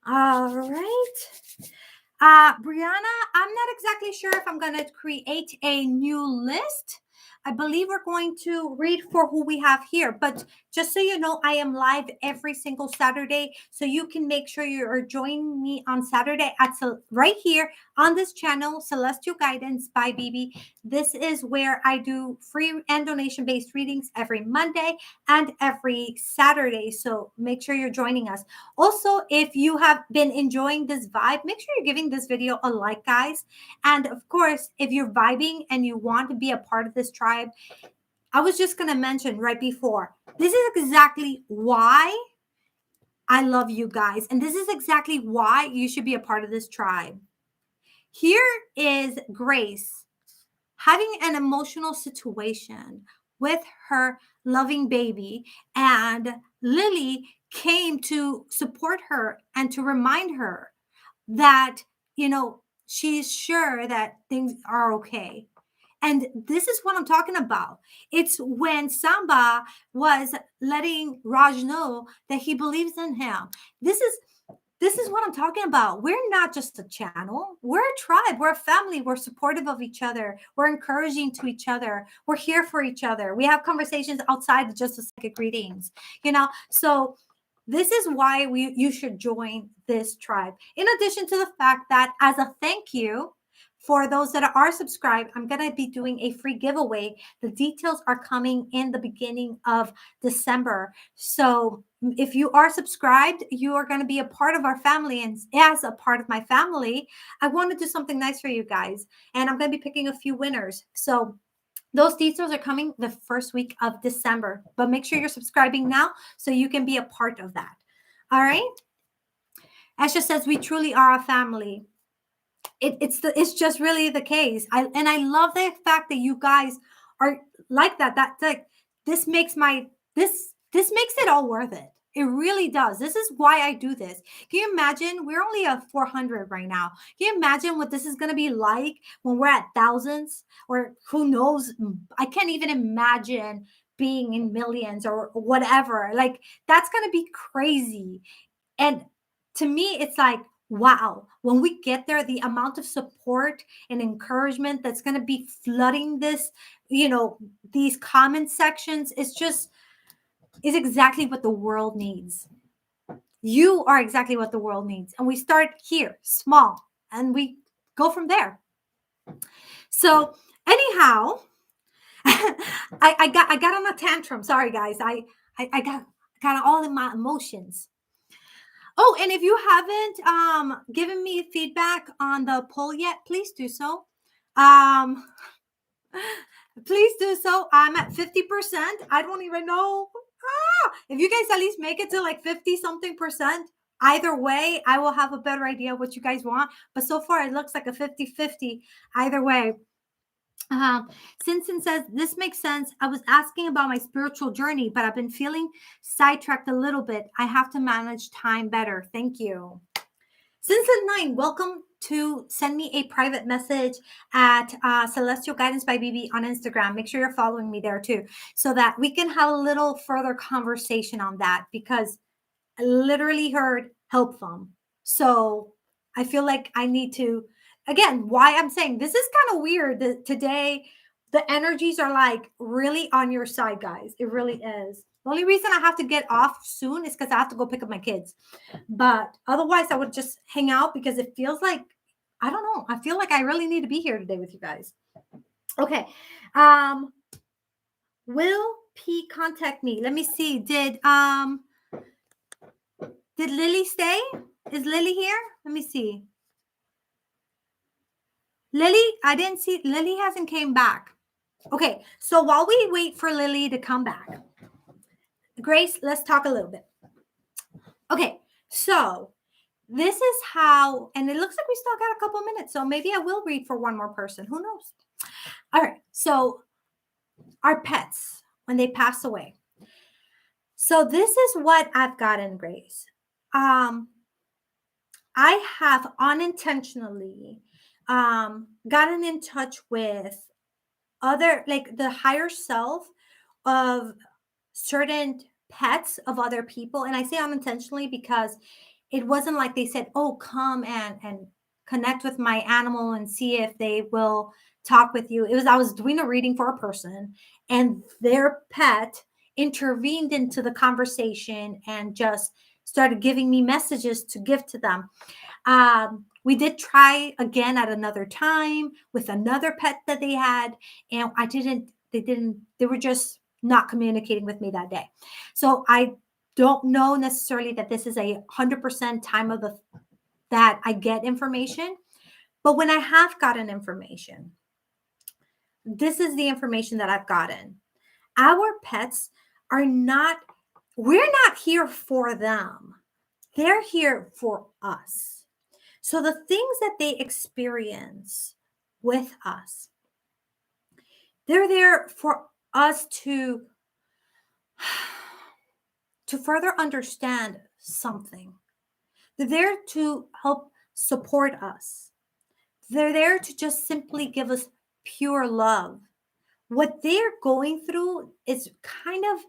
All right. Brianna, I'm not exactly sure if I'm going to create a new list. I believe we're going to read for who we have here. But just so you know, I am live every single Saturday. So you can make sure you are joining me on Saturday at right here on this channel, Celestial Guidance by Bebe. This is where I do free and donation-based readings every Monday and every Saturday. So make sure you're joining us. Also, if you have been enjoying this vibe, make sure you're giving this video a like, guys. And of course, if you're vibing and you want to be a part of this tribe, I was just going to mention right before, this is exactly why I love you guys. And this is exactly why you should be a part of this tribe. Here is Grace having an emotional situation with her loving baby, and Lily came to support her and to remind her that, she's sure that things are okay. And this is what I'm talking about. It's when Samba was letting Raj know that he believes in him. This is what I'm talking about. We're not just a channel. We're a tribe. We're a family. We're supportive of each other. We're encouraging to each other. We're here for each other. We have conversations outside of just the psychic readings, So this is why you should join this tribe. In addition to the fact that as a thank you For those that are subscribed, I'm going to be doing a free giveaway. The details are coming in the beginning of December. So if you are subscribed, you are going to be a part of our family. And as a part of my family, I want to do something nice for you guys. And I'm going to be picking a few winners. So those details are coming the first week of December. But make sure you're subscribing now so you can be a part of that. All right? Asha says, we truly are a family. It's just really the case. I love the fact that you guys are like that. That's like, this makes it all worth it. It really does. This is why I do this. Can you imagine? We're only at 400 right now. Can you imagine what this is going to be like when we're at thousands, or who knows? I can't even imagine being in millions or whatever. Like, that's going to be crazy. And to me, it's like, wow, when we get there, the amount of support and encouragement that's going to be flooding these comment sections is exactly what the world needs. You are exactly what the world needs. And we start here, small, and we go from there. So anyhow, I got on a tantrum. Sorry, guys. I got all in my emotions. Oh, and if you haven't given me feedback on the poll yet, please do so. Please do so. I'm at 50%. I don't even know. If you guys at least make it to like 50 something percent, either way, I will have a better idea of what you guys want. But so far, it looks like a 50-50 either way. Simpson says, this makes sense. I was asking about my spiritual journey, but I've been feeling sidetracked a little bit. I have to manage time better. Thank you. Simpson 9, welcome to send me a private message at Celestial Guidance by Bebe on Instagram. Make sure you're following me there too, so that we can have a little further conversation on that, because I literally heard help from. So I feel like I need to, again, why I'm saying this is kind of weird that today the energies are like really on your side, guys. It really is. The only reason I have to get off soon is because I have to go pick up my kids. But otherwise, I would just hang out, because it feels like, I don't know, I feel like I really need to be here today with you guys. Okay. Will P contact me? Let me see. Did Lily stay? Is Lily here? Let me see. Lily, I didn't see. Lily hasn't came back. Okay, so while we wait for Lily to come back, Grace, let's talk a little bit. Okay, so this is how, and it looks like we still got a couple minutes, so maybe I will read for one more person. Who knows? All right, so our pets, when they pass away. So this is what I've gotten, Grace. I have unintentionally gotten in touch with other, like the higher self of certain pets of other people. And I say unintentionally because it wasn't like they said, oh, come and connect with my animal and see if they will talk with you. It was, I was doing a reading for a person, and their pet intervened into the conversation and just started giving me messages to give to them. We did try again at another time with another pet that they had, and they were just not communicating with me that day. So I don't know necessarily that this is 100% time of that I get information, but when I have gotten information, this is the information that I've gotten. Our pets we're not here for them. They're here for us. So the things that they experience with us, they're there for us to further understand something. They're there to help support us. They're there to just simply give us pure love. What they're going through is kind of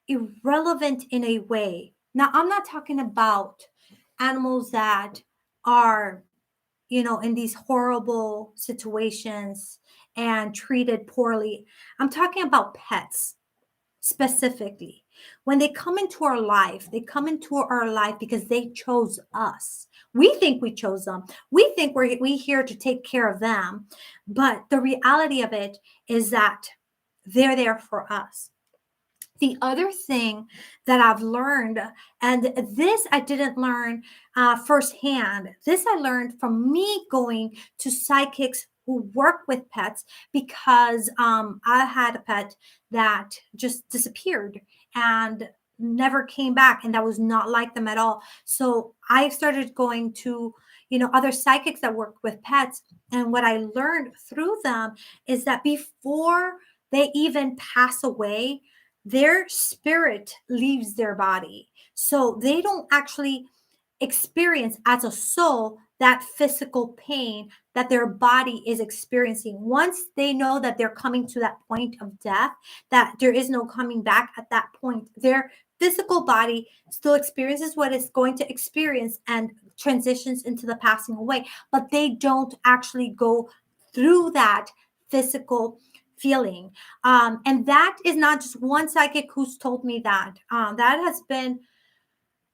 irrelevant in a way. Now, I'm not talking about animals that are, in these horrible situations and treated poorly. I'm talking about pets specifically. When they come into our life, they come into our life because they chose us. We think we chose them. We think we here to take care of them. But the reality of it is that they're there for us. The other thing that I've learned, and this I didn't learn firsthand, this I learned from me going to psychics who work with pets because I had a pet that just disappeared and never came back, and that was not like them at all. So I started going to, other psychics that work with pets. And what I learned through them is that before they even pass away, their spirit leaves their body. So they don't actually experience as a soul that physical pain that their body is experiencing. Once they know that they're coming to that point of death, that there is no coming back at that point, their physical body still experiences what it's going to experience and transitions into the passing away, but they don't actually go through that physical feeling. And that is not just one psychic who's told me that. That has been,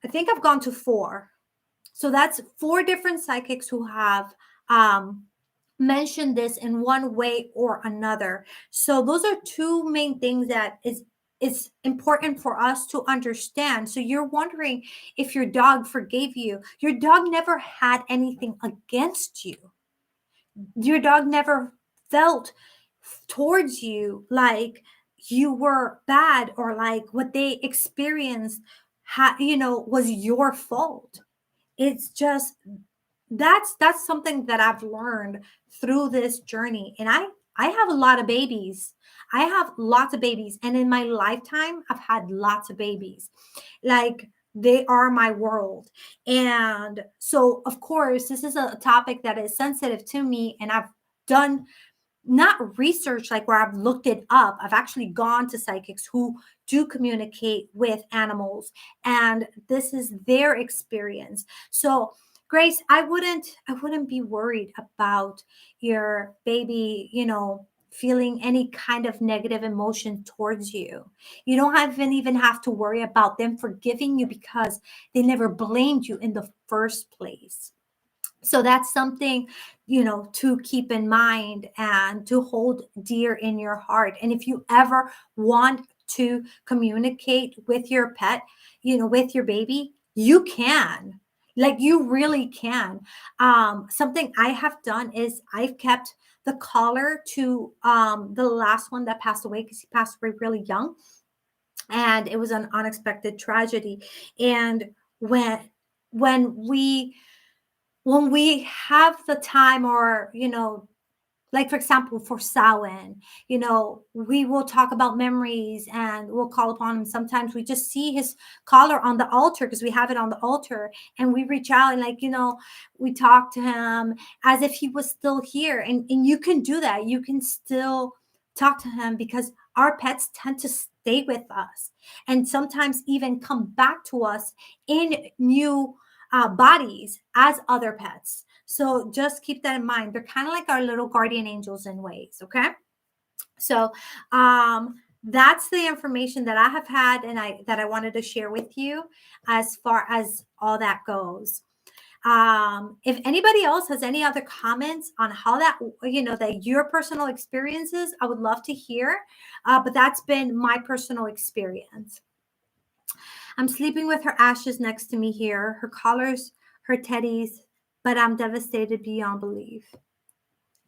I think I've gone to four. So that's four different psychics who have mentioned this in one way or another. So those are two main things that is important for us to understand. So you're wondering if your dog forgave you. Your dog never had anything against you. Your dog never felt towards you like you were bad or like what they experienced was your fault. It's just that's something that I've learned through this journey. And I have a lot of babies. I have lots of babies, and in my lifetime I've had lots of babies. Like, they are my world. And so of course this is a topic that is sensitive to me, and I've done not research like where I've looked it up. I've actually gone to psychics who do communicate with animals, and this is their experience. So Grace, I wouldn't be worried about your baby, feeling any kind of negative emotion towards you. You don't even have to worry about them forgiving you because they never blamed you in the first place. So that's something, to keep in mind and to hold dear in your heart. And if you ever want to communicate with your pet, with your baby, you can. Like, you really can. Something I have done is I've kept the collar to the last one that passed away, because he passed away really young, and it was an unexpected tragedy. And when when we when we have the time, or like for example for Samhain, we will talk about memories and we'll call upon him. Sometimes we just see his collar on the altar because we have it on the altar, and we reach out and, like, we talk to him as if he was still here. And you can do that. You can still talk to him because our pets tend to stay with us, and sometimes even come back to us in new bodies as other pets. So just keep that in mind. They're kind of like our little guardian angels in ways. Okay. So that's the information that I have had, and I wanted to share with you as far as all that goes. If anybody else has any other comments on how that your personal experiences, I would love to hear. But that's been my personal experience. I'm sleeping with her ashes next to me here, her collars, her teddies, but I'm devastated beyond belief.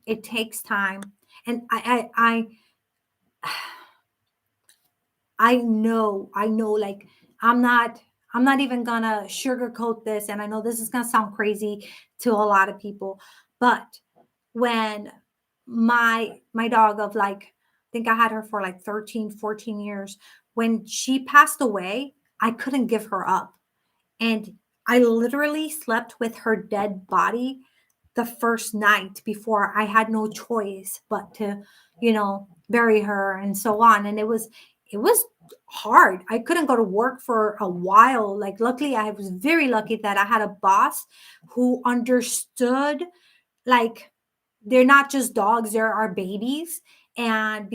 It takes time. And I know, like, I'm not I'm not even gonna sugarcoat this. And I know this is gonna sound crazy to a lot of people, but when my dog of, like, I think I had her for like 13, 14 years, when she passed away, I couldn't give her up. And I literally slept with her dead body the first night before I had no choice but to, bury her and so on. And it was hard. I couldn't go to work for a while. Like, luckily, I was very lucky that I had a boss who understood, like, they're not just dogs, they're our babies. And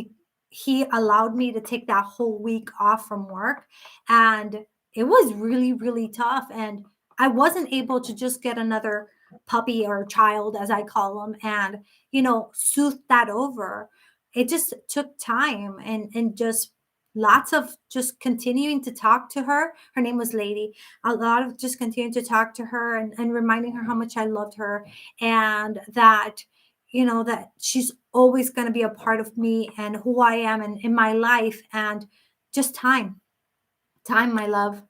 he allowed me to take that whole week off from work. And it was really, really tough. And I wasn't able to just get another puppy or child, as I call them, and, soothe that over. It just took time and just lots of just continuing to talk to her. Her name was Lady. A lot of just continuing to talk to her and reminding her how much I loved her, and that that she's always going to be a part of me and who I am and in my life. And just time, my love.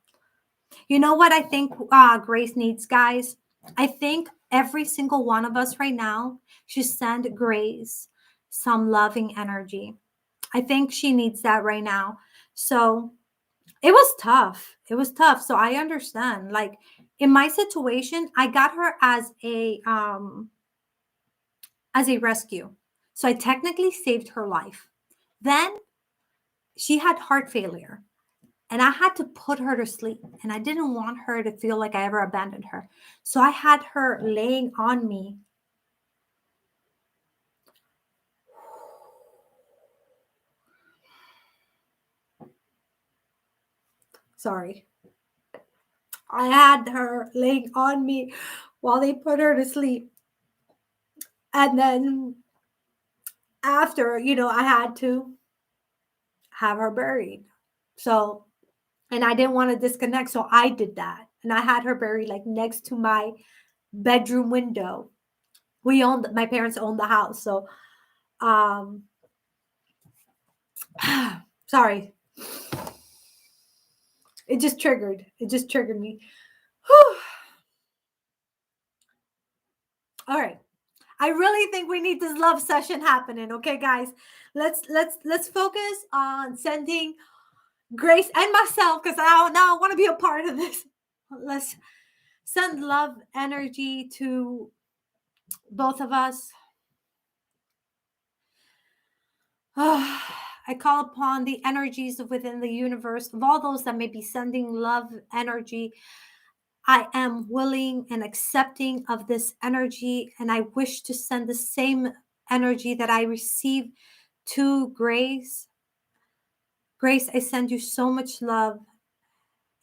You know what I think Grace needs, guys? I think every single one of us right now should send Grace some loving energy. I think she needs that right now. So it was tough. It was tough. So I understand. Like, in my situation, I got her as a rescue. So I technically saved her life. Then she had heart failure and I had to put her to sleep. And I didn't want her to feel like I ever abandoned her. So I had her laying on me. Sorry. I had her laying on me while they put her to sleep. And then after, I had to have her buried. So, and I didn't want to disconnect. So I did that. And I had her buried like next to my bedroom window. My parents owned the house. So, um, sorry. It just triggered me. Whew. All right. I really think we need this love session happening. Okay, guys, let's focus on sending Grace and myself, because now I want to be a part of this. Let's send love energy to both of us. I call upon the energies within the universe of all those that may be sending love energy. I am willing and accepting of this energy, and I wish to send the same energy that I receive to Grace. Grace, I send you so much love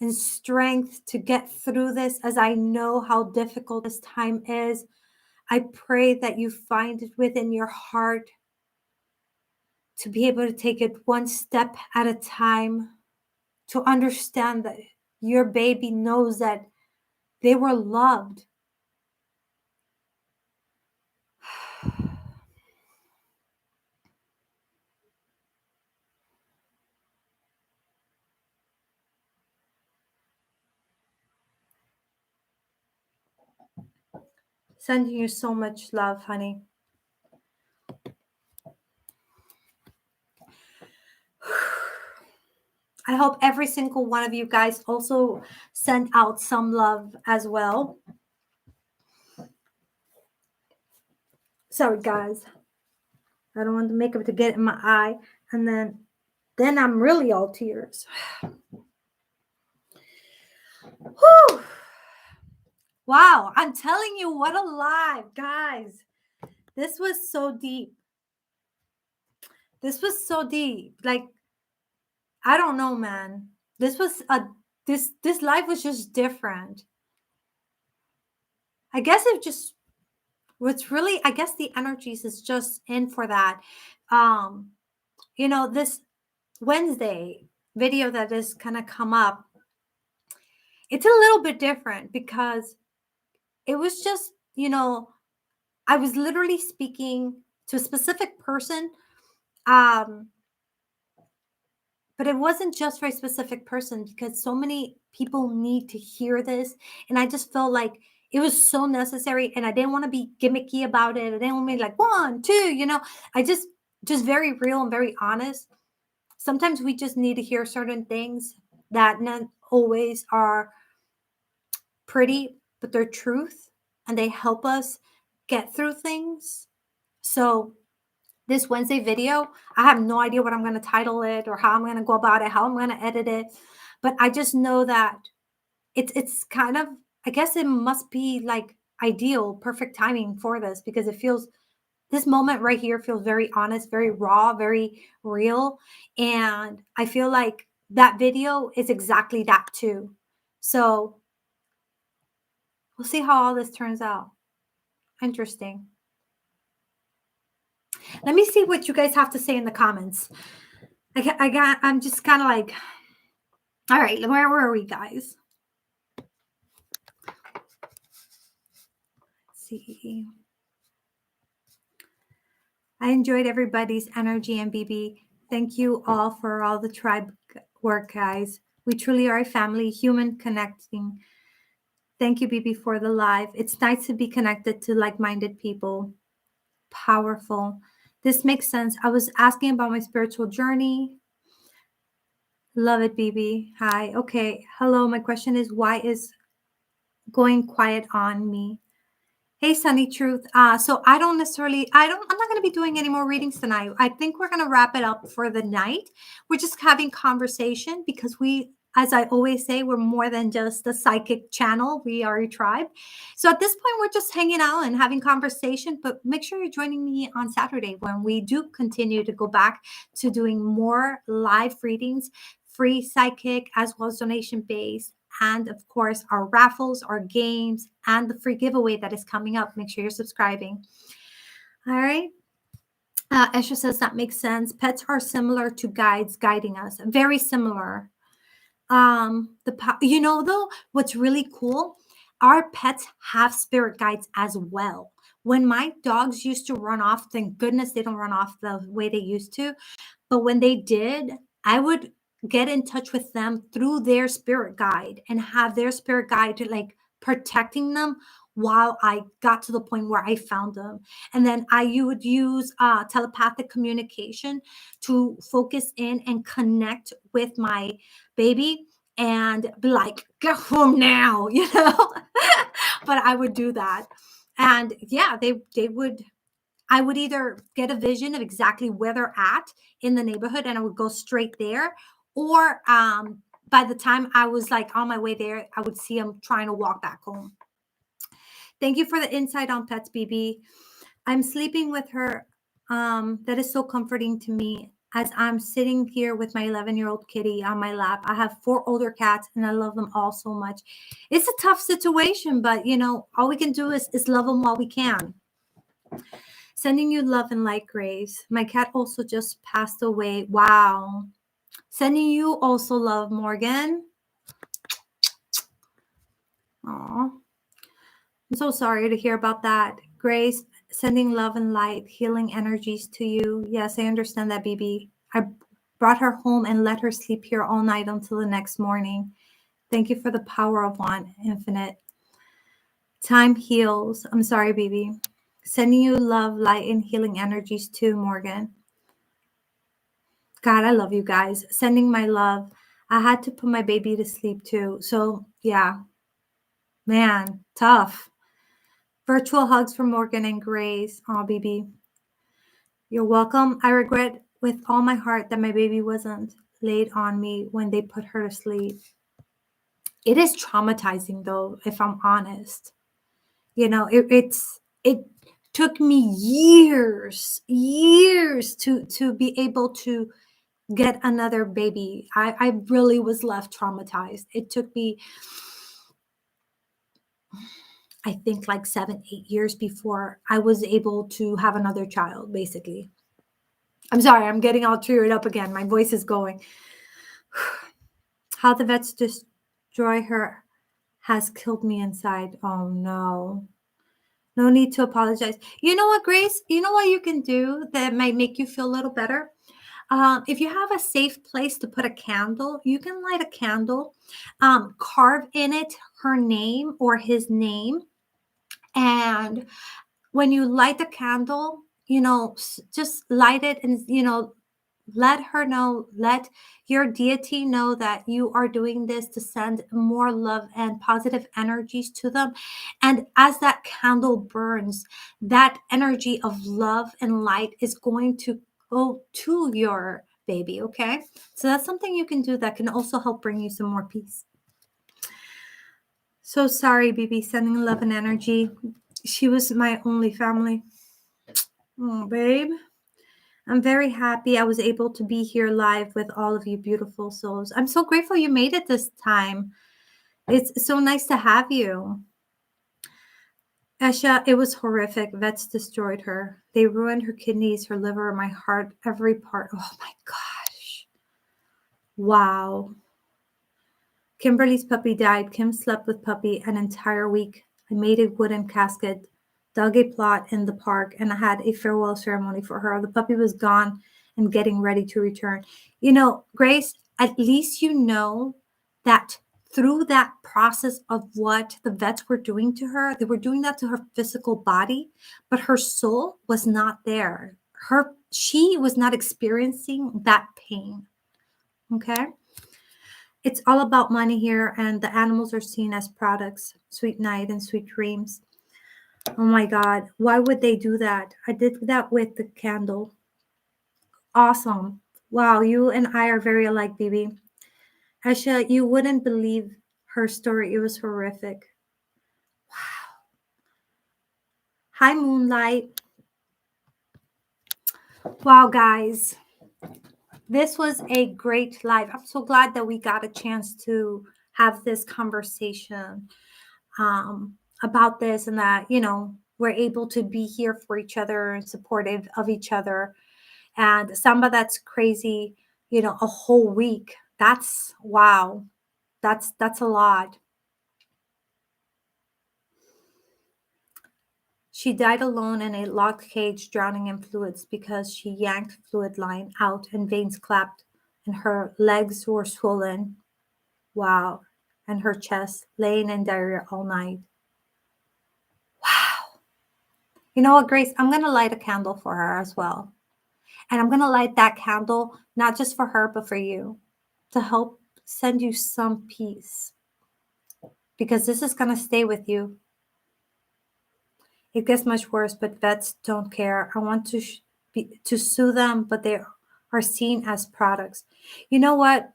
and strength to get through this, as I know how difficult this time is. I pray that you find it within your heart to be able to take it one step at a time, to understand that your baby knows that they were loved. Sending you so much love, honey. I hope every single one of you guys also send out some love as well. Sorry, guys. I don't want the makeup to get in my eye, and then I'm really all tears. Whew. Wow, I'm telling you, what a live, guys. This was so deep. This was so deep. Like, I don't know, man. This life was just different. I guess I guess the energies is just in for that. This Wednesday video that is gonna come up, it's a little bit different because it was just, I was literally speaking to a specific person, but it wasn't just for a specific person because so many people need to hear this. And I just felt like it was so necessary, and I didn't want to be gimmicky about it. I didn't want to be like 1, 2, I just very real and very honest. Sometimes we just need to hear certain things that not always are pretty, but they're truth, and they help us get through things. So this Wednesday video, I have no idea what I'm going to title it or how I'm going to go about it, how I'm going to edit it. But I just know that it's kind of, I guess it must be like ideal, perfect timing for this, because it feels This moment right here feels very honest, very raw, very real. And I feel like that video is exactly that too. So we'll see how all this turns out. Interesting. Let me see what you guys have to say in the comments. I'm just kind of like, all right, where were we, guys? Let's see. I enjoyed everybody's energy, and Bebe, thank you all for all the tribe work, guys. We truly are a family, human connecting. Thank you, Bebe, for the live. It's nice to be connected to like-minded people. Powerful. This makes sense. I was asking about my spiritual journey. Love it, Bebe. Hi. Okay. Hello. My question is, why is going quiet on me? Hey, Sunny Truth. So I'm not going to be doing any more readings tonight. I think we're going to wrap it up for the night. We're just having conversation because as I always say, we're more than just a psychic channel. We are a tribe. So at this point, we're just hanging out and having conversation, but make sure you're joining me on Saturday when we do continue to go back to doing more live readings, free psychic, as well as donation based. And of course, our raffles, our games, and the free giveaway that is coming up. Make sure you're subscribing. All right. Esha says that makes sense. Pets are similar to guides guiding us. Very similar. Though, what's really cool? Our pets have spirit guides as well. When my dogs used to run off, thank goodness they don't run off the way they used to. But when they did, I would get in touch with them through their spirit guide and have their spirit guide like protecting them while I got to the point where I found them. And then you would use telepathic communication to focus in and connect with my baby and be like, get home now, But I would do that. And yeah, they would I would either get a vision of exactly where they're at in the neighborhood and I would go straight there, or by the time I was like on my way there, I would see them trying to walk back home. Thank you for the insight on pets, Bebe. I'm sleeping with her. That is so comforting to me as I'm sitting here with my 11-year-old kitty on my lap. I have 4 older cats and I love them all so much. It's a tough situation, but all we can do is love them while we can. Sending you love and light, Grace. My cat also just passed away. Wow. Sending you also love, Morgan. Aw. I'm so sorry to hear about that. Grace, sending love and light, healing energies to you. Yes, I understand that, Bebe. I brought her home and let her sleep here all night until the next morning. Thank you for the power of one, Infinite. Time heals. I'm sorry, Bebe. Sending you love, light, and healing energies too, Morgan. God, I love you guys. Sending my love. I had to put my baby to sleep too. So yeah, man, tough. Virtual hugs from Morgan and Grace. Oh, Bebe. You're welcome. I regret with all my heart that my baby wasn't laid on me when they put her to sleep. It is traumatizing though, if I'm honest. It took me years to be able to get another baby. I really was left traumatized. It took me, I think, like 7-8 years before I was able to have another child, basically. I'm sorry, I'm getting all teared up again. My voice is going. How the vets destroy her has killed me inside. Oh no. No need to apologize. You know what, Grace? You know what you can do that might make you feel a little better? If you have a safe place to put a candle, you can light a candle, carve in it her name or his name. And when you light the candle, just light it and, let her know, let your deity know that you are doing this to send more love and positive energies to them. And as that candle burns, that energy of love and light is going to go to your baby. Okay. So that's something you can do that can also help bring you some more peace. So sorry, Bebe, sending love and energy. She was my only family. Oh, babe, I'm very happy I was able to be here live with all of you beautiful souls. I'm so grateful you made it this time. It's so nice to have you. Esha, it was horrific. Vets destroyed her. They ruined her kidneys, her liver, my heart, every part. Oh my gosh. Wow. Kimberly's puppy died. Kim slept with puppy an entire week. I made a wooden casket, dug a plot in the park, and I had a farewell ceremony for her. The puppy was gone and getting ready to return. You know, Grace, at least you know that through that process of what the vets were doing to her, they were doing that to her physical body, but her soul was not there. She was not experiencing that pain. Okay? It's all about money here, and the animals are seen as products. Sweet night and sweet dreams. Oh my God, why would they do that? I did that with the candle. Awesome. Wow, you and I are very alike, Bebe. Asha, you wouldn't believe her story. It was horrific. Hi, Moonlight. Wow, guys. This was a great live. I'm so glad that we got a chance to have this conversation. About this and that, we're able to be here for each other and supportive of each other. And Samba, that's crazy, a whole week. That's wow. That's a lot. She died alone in a locked cage, drowning in fluids because she yanked fluid line out and veins clapped and her legs were swollen. Wow. And her chest laying in diarrhea all night. Wow. You know what, Grace? I'm going to light a candle for her as well. And I'm going to light that candle, not just for her, but for you, to help send you some peace. Because this is going to stay with you. It gets much worse, but vets don't care. I want to sue them, but they are seen as products. You know what?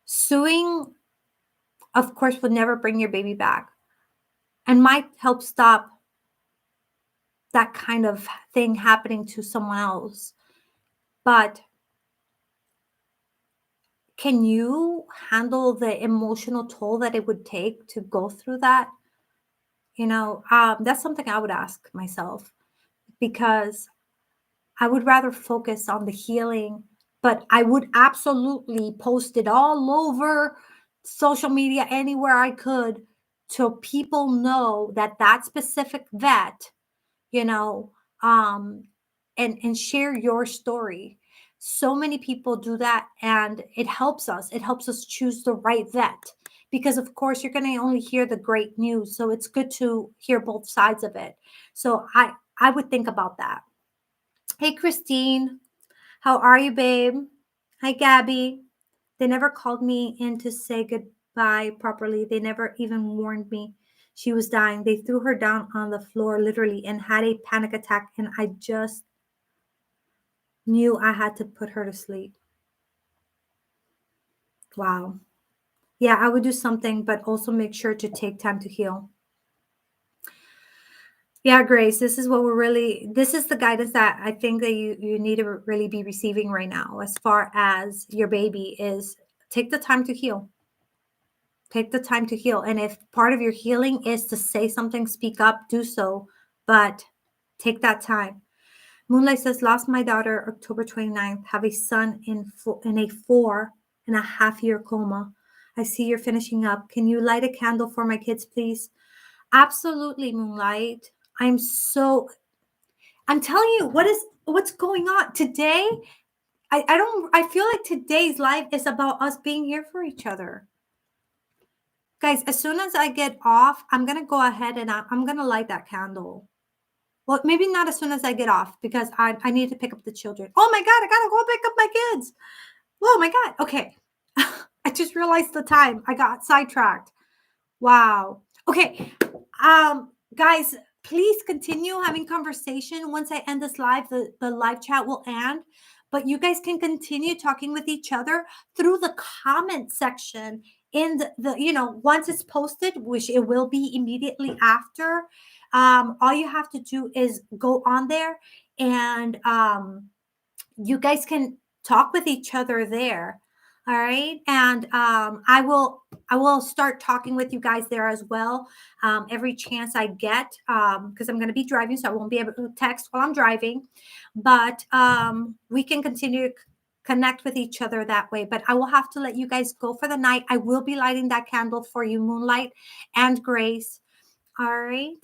Suing, of course, would never bring your baby back and might help stop that kind of thing happening to someone else. But can you handle the emotional toll that it would take to go through that? That's something I would ask myself because I would rather focus on the healing, but I would absolutely post it all over social media anywhere I could so people know that that specific vet, you know, um, and share your story. So many people do that, and it helps us. It helps us choose the right vet because, of course, you're going to only hear the great news. So it's good to hear both sides of it. So I would think about that. Hey, Christine, how are you, babe? Hi, Gabby. They never called me in to say goodbye properly. They never even warned me she was dying. They threw her down on the floor, literally, and had a panic attack. And I just knew I had to put her to sleep. Wow. Yeah, I would do something, but also make sure to take time to heal. Yeah, Grace, this is this is the guidance that I think that you need to really be receiving right now as far as your baby is take the time to heal. Take the time to heal. And if part of your healing is to say something, speak up, do so, but take that time. Moonlight says, lost my daughter October 29th, have a son in a 4.5-year coma. I see you're finishing up. Can you light a candle for my kids, please? Absolutely, Moonlight. I'm telling you, what's going on today? I feel like today's life is about us being here for each other. Guys, as soon as I get off, I'm going to go ahead and I'm going to light that candle. Well, maybe not as soon as I get off because I need to pick up the children. Oh my God, I got to go pick up my kids. Oh my God. Okay. I just realized the time. I got sidetracked. Wow. Okay. Guys, please continue having conversation. Once I end this live, the live chat will end. But you guys can continue talking with each other through the comment section in once it's posted, which it will be immediately after, all you have to do is go on there, and you guys can talk with each other there. All right. And I will start talking with you guys there as well, every chance I get, because I'm going to be driving, so I won't be able to text while I'm driving. But we can continue to connect with each other that way. But I will have to let you guys go for the night. I will be lighting that candle for you, Moonlight and Grace. All right.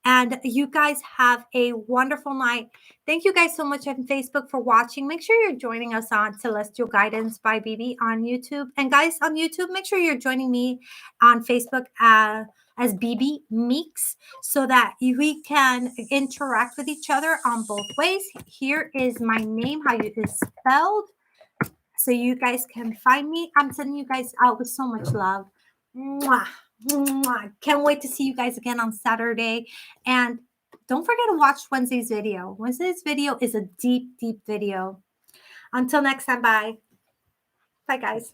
And you guys have a wonderful night. Thank you guys so much on Facebook for watching. Make sure you're joining us on Celestial Guidance by Bebe on YouTube. And guys on YouTube, make sure you're joining me on Facebook as Bebe Meeks, so that we can interact with each other on both ways. Here is my name, how it is spelled, so you guys can find me. I'm sending you guys out with so much love. Mwah, mwah. Can't wait to see you guys again on Saturday. And don't forget to watch Wednesday's video. Wednesday's video is a deep, deep video. Until next time, bye. Bye, guys.